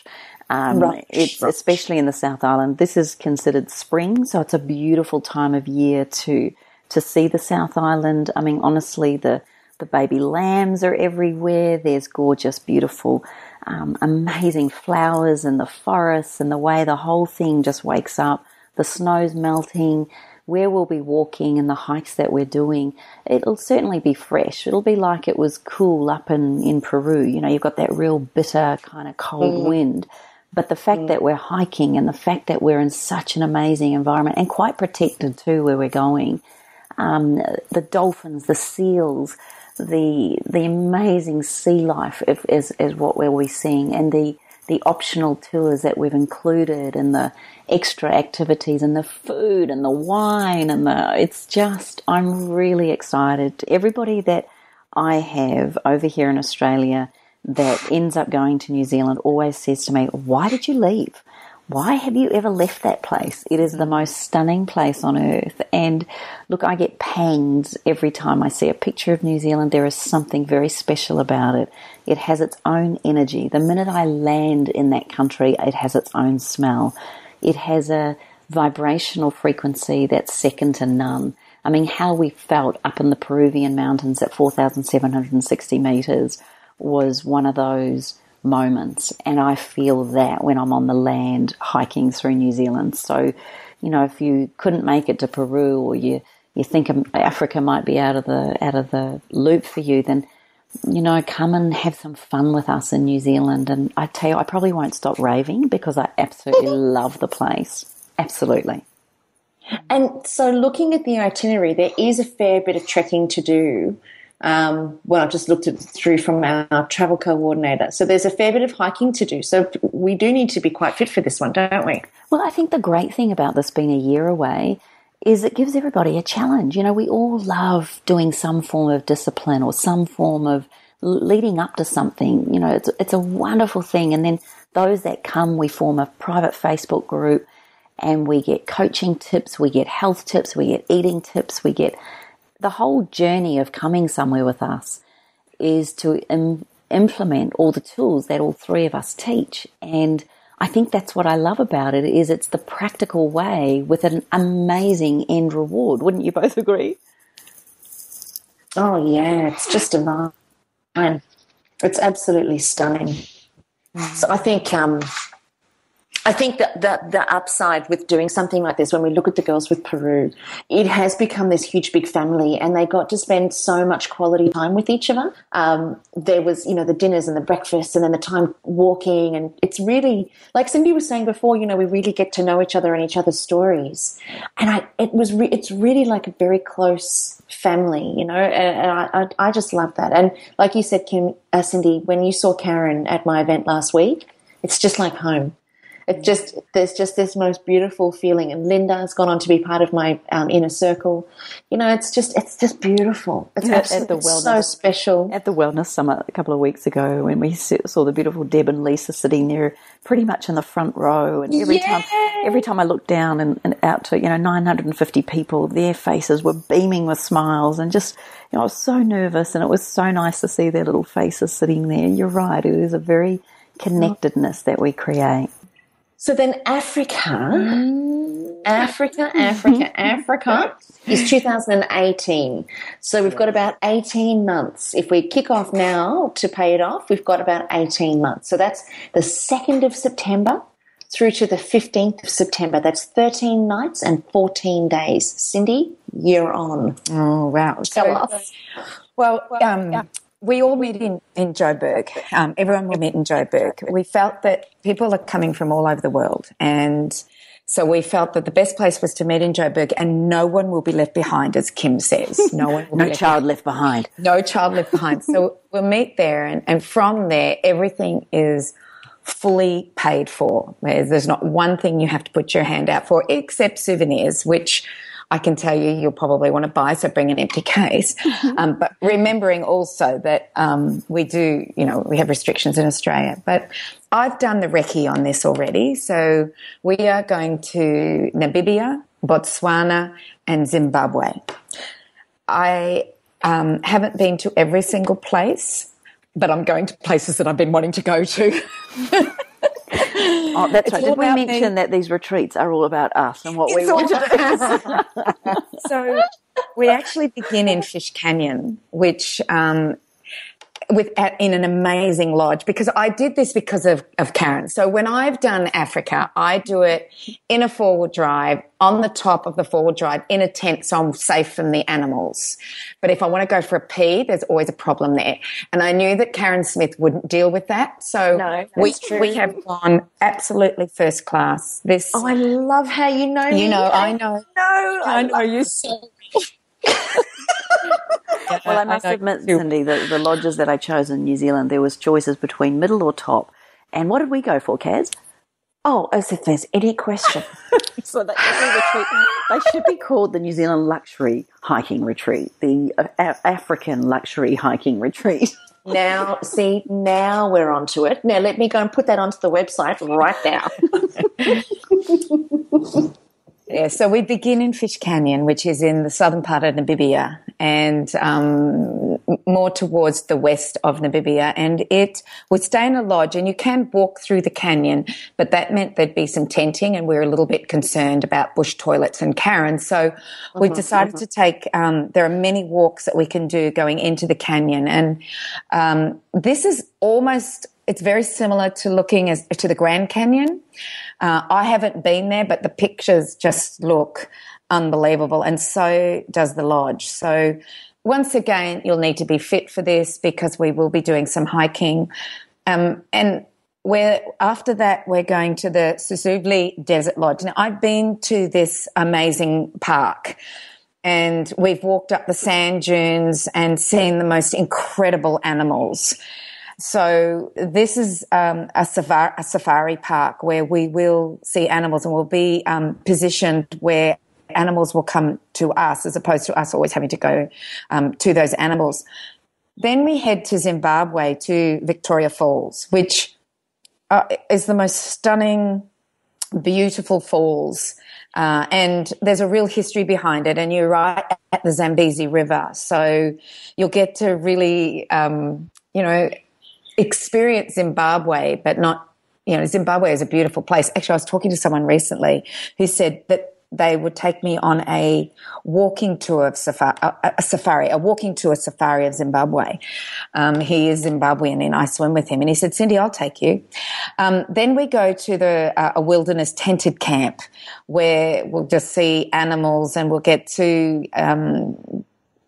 Especially in the South Island. This is considered spring, so it's a beautiful time of year to see the South Island. I mean, honestly, the baby lambs are everywhere. There's gorgeous, beautiful, amazing flowers in the forests, and the way the whole thing just wakes up. The snow's melting. Where we'll be walking and the hikes that we're doing, it'll certainly be fresh. It'll be like it was cool up in Peru. You know, you've got that real bitter kind of cold wind. But the fact that we're hiking and the fact that we're in such an amazing environment and quite protected too where we're going, the dolphins, the seals, the amazing sea life is what we'll be seeing, and the optional tours that we've included, and the extra activities, and the food and the wine, and I'm really excited. Everybody that I have over here in Australia that ends up going to New Zealand always says to me, why did you leave? Why have you ever left that place? It is the most stunning place on earth. And look, I get pangs every time I see a picture of New Zealand. There is something very special about it. It has its own energy. The minute I land in that country, it has its own smell. It has a vibrational frequency that's second to none. I mean, how we felt up in the Peruvian mountains at 4,760 meters was one of those moments, and I feel that when I'm on the land hiking through New Zealand. So, you know, if you couldn't make it to Peru, or you think Africa might be out of the loop for you, then, you know, come and have some fun with us in New Zealand. And I tell you, I probably won't stop raving because I absolutely love the place. Absolutely. And so looking at the itinerary, there is a fair bit of trekking to do. Well, I've just looked it through from our travel coordinator. So there's a fair bit of hiking to do. So we do need to be quite fit for this one, don't we? Well, I think the great thing about this being a year away is it gives everybody a challenge. You know, we all love doing some form of discipline or some form of leading up to something. You know, it's a wonderful thing. And then those that come, we form a private Facebook group, and we get coaching tips, we get health tips, we get eating tips, we get... The whole journey of coming somewhere with us is to implement all the tools that all three of us teach. And I think that's what I love about it, is it's the practical way with an amazing end reward. Wouldn't you both agree? Oh, yeah, it's just divine. It's absolutely stunning. So I think that the upside with doing something like this, when we look at the girls with Peru, it has become this huge, big family, and they got to spend so much quality time with each other. There was, you know, the dinners and the breakfasts, and then the time walking, and it's really, like Cindy was saying before, you know, we really get to know each other and each other's stories, and it's really like a very close family, you know, and I just love that. And like you said, Cindy, when you saw Karen at my event last week, it's just like home. There's just this most beautiful feeling, and Linda has gone on to be part of my inner circle. You know, it's just beautiful. It's absolutely so special. At the Wellness Summit a couple of weeks ago, when we saw the beautiful Deb and Lisa sitting there, pretty much in the front row, and every time I looked down and out to 950 people, their faces were beaming with smiles, and just I was so nervous, and it was so nice to see their little faces sitting there. You're right; it is a very connectedness that we create. So then Africa is 2018. So we've got about 18 months. If we kick off now to pay it off, we've got about 18 months. So that's the 2nd of September through to the 15th of September. That's 13 nights and 14 days. Cindy, you're on. Oh, wow. Tell us. Well, we all meet in Joburg. Everyone will meet in Joburg. We felt that people are coming from all over the world, and so we felt that the best place was to meet in Joburg, and no one will be left behind, as Kim says. No child left behind. No child left behind. So we'll meet there, and from there, everything is fully paid for. There's not one thing you have to put your hand out for, except souvenirs, which I can tell you you'll probably want to buy, so bring an empty case. But remembering also that we do, we have restrictions in Australia. But I've done the recce on this already. So we are going to Namibia, Botswana and Zimbabwe. I haven't been to every single place, but I'm going to places that I've been wanting to go to. Oh, that's right. Did we mention that these retreats are all about us and what we want to do? So we actually begin in Fish Canyon, which in an amazing lodge, because I did this because of Karen. So when I've done Africa, I do it in a four-wheel drive, on the top of the four-wheel drive, in a tent, so I'm safe from the animals. But if I want to go for a pee, there's always a problem there. And I knew that Karen Smith wouldn't deal with that. So we have gone absolutely first class. I love how you know me. I know. I know you so Well, I must admit, Cindy, the lodges that I chose in New Zealand, there was choices between middle or top. And what did we go for, Kaz? Oh, as if there's any question. So they should be called the New Zealand Luxury Hiking Retreat, the African Luxury Hiking Retreat. Now we're onto it. Now let me go and put that onto the website right now. Yeah, so we begin in Fish Canyon, which is in the southern part of Namibia, and more towards the west of Namibia. And we stay in a lodge, and you can walk through the canyon, but that meant there'd be some tenting, and we were a little bit concerned about bush toilets and Karen. So we decided to take, there are many walks that we can do going into the canyon. And this is it's very similar to looking to the Grand Canyon. I haven't been there, but the pictures just look unbelievable, and so does the lodge. So once again, you'll need to be fit for this because we will be doing some hiking. And after that, we're going to the Sisuvli Desert Lodge. Now, I've been to this amazing park, and we've walked up the sand dunes and seen the most incredible animals. So this is a safari park where we will see animals, and we'll be positioned where animals will come to us as opposed to us always having to go to those animals. Then we head to Zimbabwe, to Victoria Falls, which is the most stunning, beautiful falls. And there's a real history behind it, and you're right at the Zambezi River. So you'll get to really, experience Zimbabwe, but not, Zimbabwe is a beautiful place. Actually, I was talking to someone recently who said that they would take me on a walking tour of safari of Zimbabwe. He is Zimbabwean and I swim with him. And he said, Cindy, I'll take you. Then we go to a wilderness tented camp where we'll just see animals, and we'll get to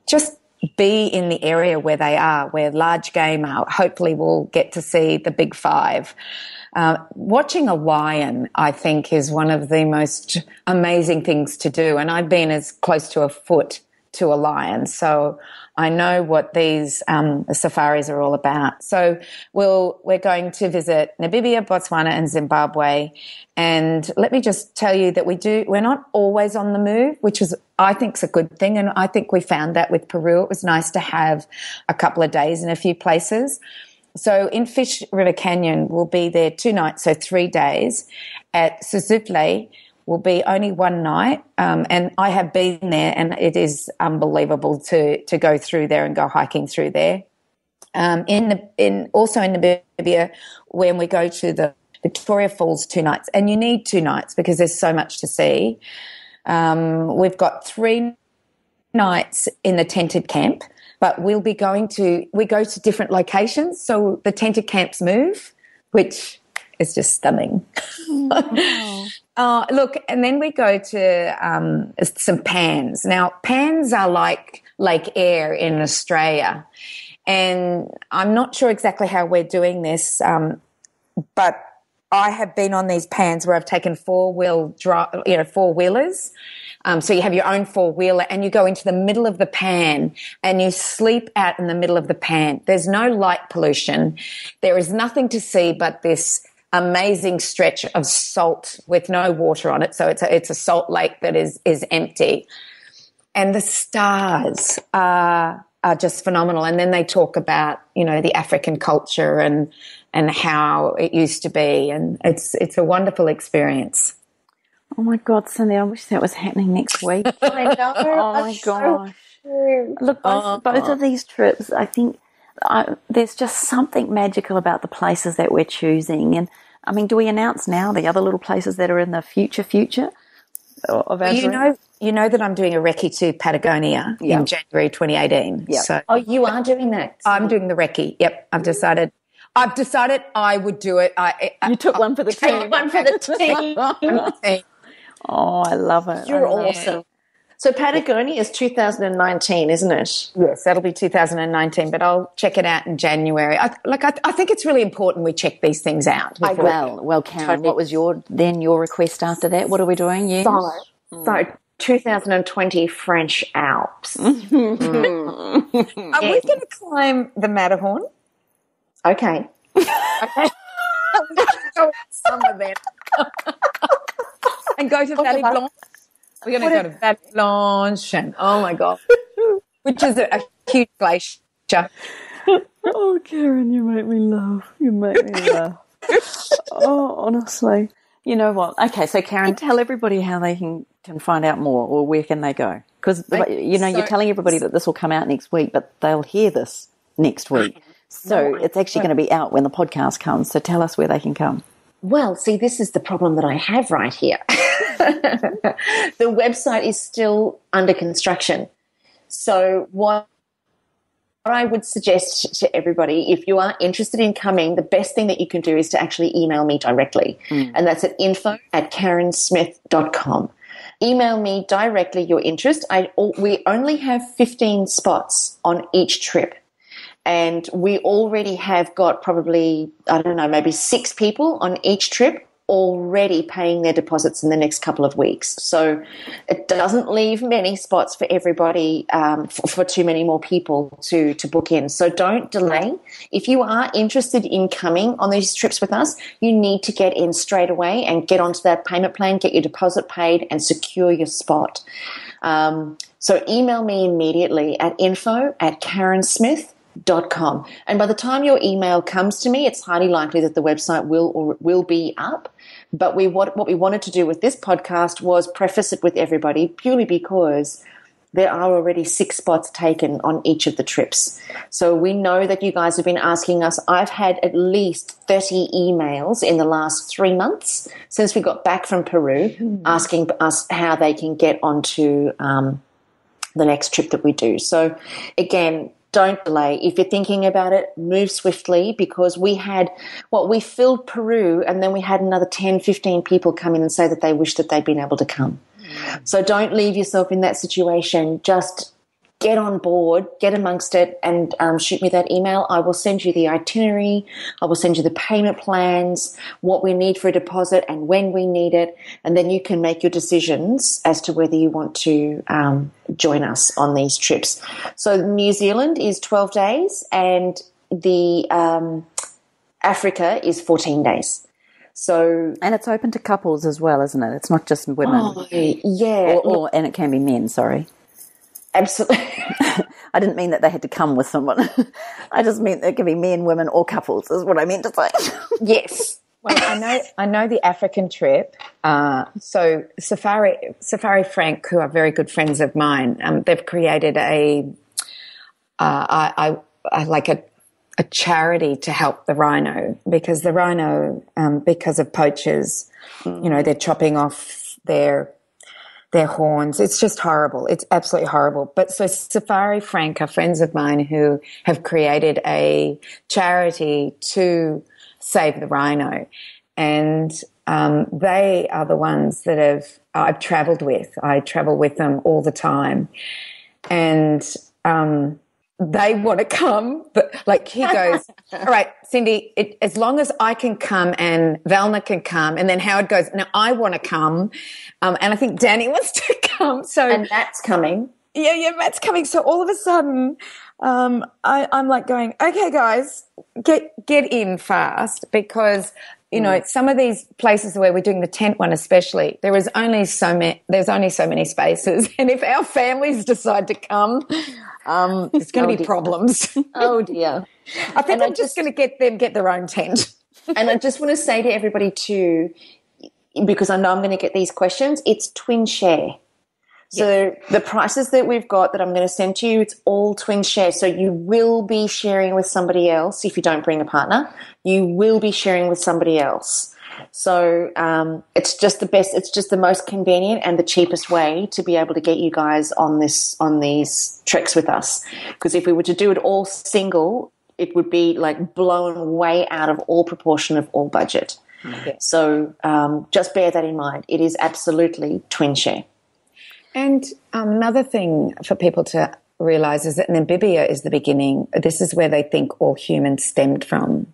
just be in the area where they are, where large game are. Hopefully we'll get to see the big five. Watching a lion, I think, is one of the most amazing things to do. And I've been as close to a foot to a lion. So I know what these safaris are all about. So we're going to visit Namibia, Botswana and Zimbabwe. And let me just tell you that we're not always on the move, which is, I think, is a good thing. And I think we found that with Peru. It was nice to have a couple of days in a few places. So in Fish River Canyon, we'll be there 2 nights, so 3 days. At Sisuvli, will be only 1 night, and I have been there, and it is unbelievable to go through there and go hiking through there. Also in Namibia, when we go to the Victoria Falls 2 nights. And you need 2 nights because there's so much to see. We've got 3 nights in the tented camp, but we go to different locations. So the tented camps move, which is just stunning. Look, and then we go to some pans. Now, pans are like Lake Eyre in Australia. And I'm not sure exactly how we're doing this, but I have been on these pans where I've taken four-wheelers. So you have your own four-wheeler and you go into the middle of the pan and you sleep out in the middle of the pan. There's no light pollution. There is nothing to see but this amazing stretch of salt with no water on it. So it's a salt lake that is empty. And the stars are just phenomenal. And then they talk about, the African culture and how it used to be. And it's a wonderful experience. Oh, my God, Cindy, I wish that was happening next week. I know. Oh, my gosh. So look, both of these trips, I think there's just something magical about the places that we're choosing. And, I mean, do we announce now the other little places that are in the future of our trip? You know that I'm doing a recce to Patagonia in January 2018. Yep. So you are doing that? I'm doing the recce. Yep, I've decided I would do it. You took one for the team. One for the team. Oh, I love it. You're awesome. So Patagonia is 2019, isn't it? Yes, that'll be 2019, but I'll check it out in January. I think it's really important we check these things out. Well, Karen, what was your request after that? What are we doing? Yes. So 2020 French Alps. Are we going to climb the Matterhorn? Okay. Go summer then. And go to Valley Blanche. We're going to go to Valley Blanche and, oh, my God, which is a huge glacier. Oh, Karen, you make me laugh. Oh, honestly. You know what? Okay, so Karen, tell everybody how they can find out more, or where can they go? Because, you're telling everybody that this will come out next week, but they'll hear this next week. So it's actually going to be out when the podcast comes. So tell us where they can come. Well, see, this is the problem that I have right here. The website is still under construction. So what I would suggest to everybody, if you are interested in coming, the best thing that you can do is to actually email me directly. And that's at info@karensmith.com. Email me directly your interest. We only have 15 spots on each trip. And we already have got probably, maybe 6 people on each trip already paying their deposits in the next couple of weeks. So it doesn't leave many spots for everybody, for too many more people to book in. So don't delay. If you are interested in coming on these trips with us, you need to get in straight away and get onto that payment plan, get your deposit paid and secure your spot. So email me immediately at info@karensmith.com. And by the time your email comes to me, it's highly likely that the website will be up. But what we wanted to do with this podcast was preface it with everybody purely because there are already 6 spots taken on each of the trips. So we know that you guys have been asking us. I've had at least 30 emails in the last 3 months since we got back from Peru asking us how they can get onto the next trip that we do. So again, don't delay. If you're thinking about it, move swiftly, because we filled Peru and then we had another 10, 15 people come in and say that they wish that they'd been able to come. So don't leave yourself in that situation. Just get on board, get amongst it, and shoot me that email. I will send you the itinerary. I will send you the payment plans, what we need for a deposit and when we need it, and then you can make your decisions as to whether you want to join us on these trips. So New Zealand is 12 days and the Africa is 14 days. So, and it's open to couples as well, isn't it? It's not just women. Oh, yeah. And it can be men, sorry. Absolutely. I didn't mean that they had to come with someone. I just meant it can be men, women, or couples is what I meant to say. Yes. Well, I know the African trip. So Safari Frank, who are very good friends of mine, they've created a a charity to help the rhino, because the rhino, because of poachers, they're chopping off their horns. It's just horrible. It's absolutely horrible. But so Safari Frank are friends of mine who have created a charity to save the rhino. And they are the ones that I've travelled with. I travel with them all the time. And they want to come, but like he goes, all right, Cindy, as long as I can come and Valna can come, and then Howard goes, now I want to come, and I think Danny wants to come. And Matt's coming. Yeah, Matt's coming. So all of a sudden, I'm like going, okay, guys, get in fast, because some of these places where we're doing the tent one, especially, there's only so many spaces, and if our families decide to come, there's going to be problems. Oh dear! I think I'm just going to get their own tent. And I just want to say to everybody too, because I know I'm going to get these questions, it's twin share. So the prices that we've got that I'm going to send to you, it's all twin share. So you will be sharing with somebody else if you don't bring a partner. You will be sharing with somebody else. So it's just the best. It's just the most convenient and the cheapest way to be able to get you guys on these treks with us. Because if we were to do it all single, it would be like blown way out of all proportion of all budget. Okay. So just bear that in mind. It is absolutely twin share. And another thing for people to realise is that Namibia is the beginning. This is where they think all humans stemmed from.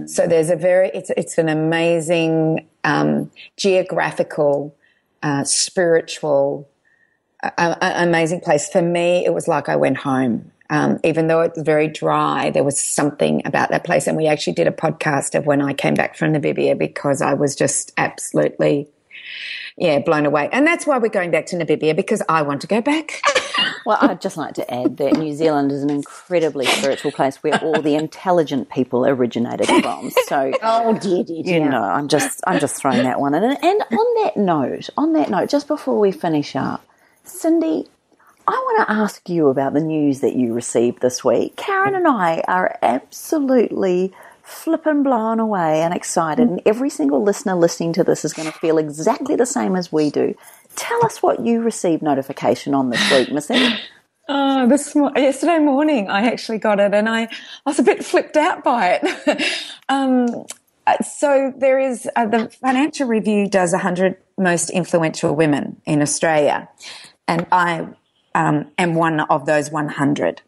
So there's it's an amazing geographical, spiritual, amazing place. For me, it was like I went home. Even though it's very dry, there was something about that place. And we actually did a podcast of when I came back from Namibia, because I was just absolutely blown away. And that's why we're going back to Namibia, because I want to go back. Well, I'd just like to add that New Zealand is an incredibly spiritual place where all the intelligent people originated from. So, oh dear. I'm just throwing that one in. And on that note, just before we finish up, Cindy, I want to ask you about the news that you received this week. Karen and I are absolutely flipping blown away and excited, and every single listener listening to this is going to feel exactly the same as we do. Tell us what you received notification on this week, Missy. Yesterday morning I actually got it, and I was a bit flipped out by it. So there is the Financial Review does 100 most influential women in Australia, and I am one of those 100.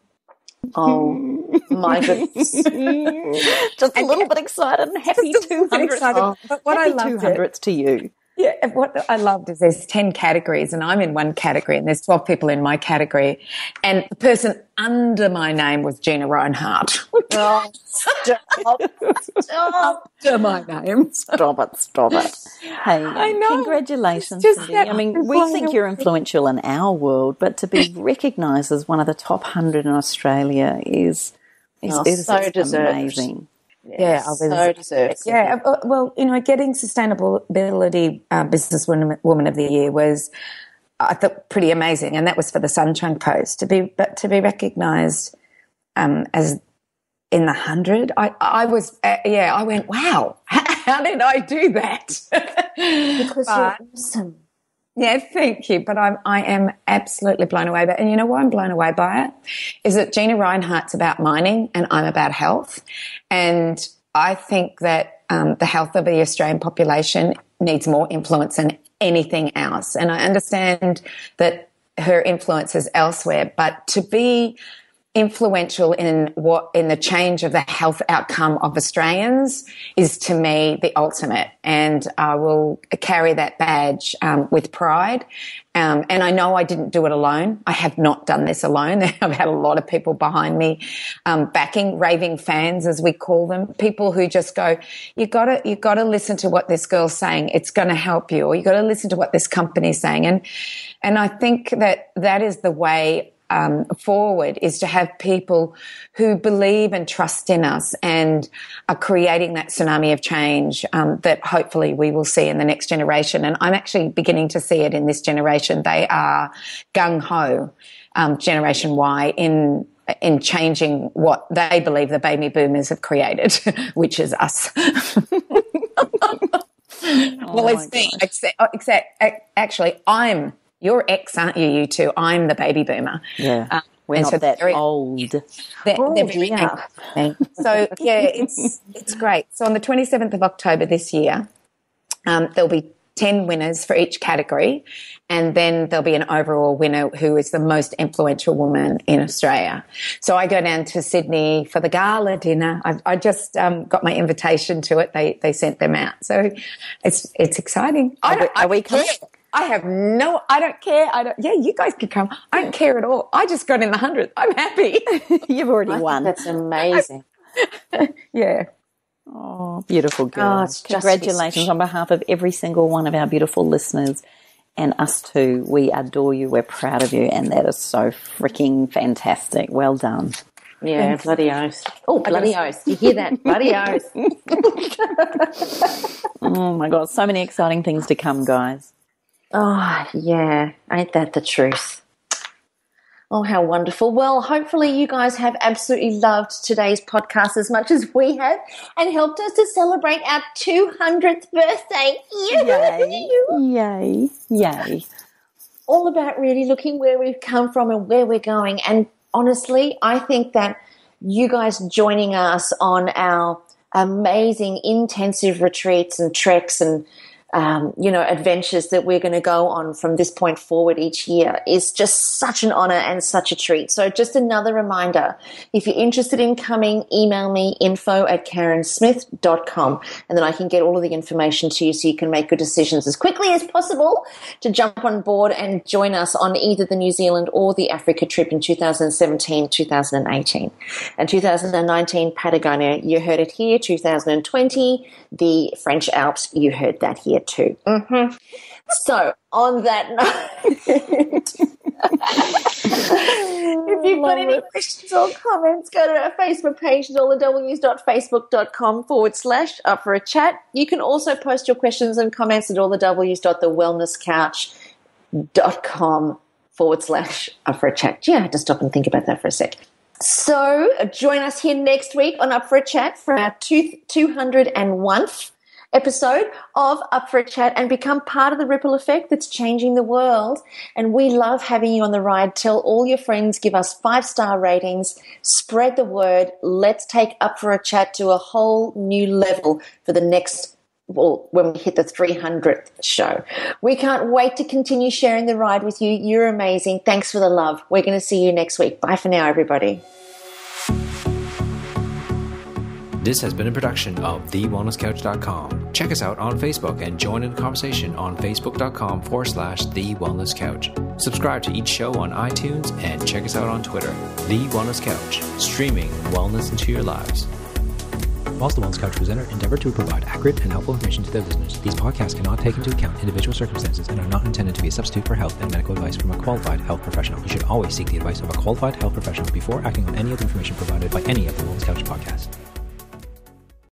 Oh my goodness! Just a little bit excited and happy 200. But what I loved 200s to you. Yeah, what I loved is there's 10 categories, and I'm in one category, and there's 12 people in my category, and the person under my name was Gina Reinhardt. Oh, stop. Under my name. Stop it. Hey, I know. Congratulations, Cindy. I mean, we think you're influential in our world, but to be recognised as one of the top 100 in Australia is so deserved. Amazing. Yeah, so deserved. Yeah, well, getting Sustainability Businesswoman of the Year was, I thought, pretty amazing, and that was for the Sunshine Post to be recognised as in the 100. I was, I went, wow, how did I do that? Because you're awesome. Yeah, thank you. But I am absolutely blown away by it. And you know why I'm blown away by it? Is that Gina Reinhardt's about mining and I'm about health. And I think that the health of the Australian population needs more influence than anything else. And I understand that her influence is elsewhere, but to be influential in the change of the health outcome of Australians is, to me, the ultimate, and I will carry that badge with pride. And I know I didn't do it alone. I have not done this alone. I've had a lot of people behind me, backing, raving fans, as we call them, people who just go, you got to listen to what this girl's saying. It's going to help you, or you got to listen to what this company's saying. And I think that is the way forward, is to have people who believe and trust in us and are creating that tsunami of change that hopefully we will see in the next generation. And I'm actually beginning to see it in this generation. They are gung-ho, Generation Y, in in changing what they believe the baby boomers have created, which is us. Well, it's me. Actually, you're ex, aren't you? You two. I'm the baby boomer. Yeah. We're not that old. They're very angry. So, yeah, it's great. So on the 27th of October this year, there'll be 10 winners for each category, and then there'll be an overall winner who is the most influential woman in Australia. So I go down to Sydney for the gala dinner. I just got my invitation to it. They sent them out. So it's exciting. Are we coming? I don't care. Yeah, you guys can come. I don't care at all. I just got in the 100th. I'm happy. You've already won. That's amazing. Yeah. Oh, beautiful girl. Congratulations on behalf of every single one of our beautiful listeners and us too. We adore you. We're proud of you. And that is so freaking fantastic. Well done. Yeah, bloody oath. Oh, bloody oath. You hear that? Bloody oath. Oh, my God. So many exciting things to come, guys. Oh, yeah. Ain't that the truth? Oh, how wonderful. Well, hopefully you guys have absolutely loved today's podcast as much as we have and helped us to celebrate our 200th birthday. Yay. Yay. Yay. All about really looking where we've come from and where we're going. And honestly, I think that you guys joining us on our amazing intensive retreats and treks and adventures that we're going to go on from this point forward each year is just such an honor and such a treat. So just another reminder, if you're interested in coming, email me info@karensmith.com and then I can get all of the information to you so you can make good decisions as quickly as possible to jump on board and join us on either the New Zealand or the Africa trip in 2017, 2018. And 2019, Patagonia, you heard it here. 2020, the French Alps, you heard that here too. Mm-hmm. So on that note, if you've got any questions or comments, go to our Facebook page, allthews.facebook.com/up-for-a-chat. You can also post your questions and comments at allthews.thewellnesscouch.com/up-for-a-chat. Gee, I had to stop and think about that for a sec. So join us here next week on Up for a Chat for our 201st episode of Up for a Chat and become part of the ripple effect that's changing the world. And we love having you on the ride. Tell all your friends, give us 5-star ratings, spread the word. Let's take Up for a Chat to a whole new level for the next, well, when we hit the 300th show. We can't wait to continue sharing the ride with you. You're amazing. Thanks for the love. We're going to see you next week. Bye for now, everybody. This has been a production of TheWellnessCouch.com. Check us out on Facebook and join in the conversation on Facebook.com/TheWellnessCouch. Subscribe to each show on iTunes and check us out on Twitter. The Wellness Couch, streaming wellness into your lives. Whilst the Wellness Couch presenter endeavor to provide accurate and helpful information to their listeners, these podcasts cannot take into account individual circumstances and are not intended to be a substitute for health and medical advice from a qualified health professional. You should always seek the advice of a qualified health professional before acting on any of the information provided by any of the Wellness Couch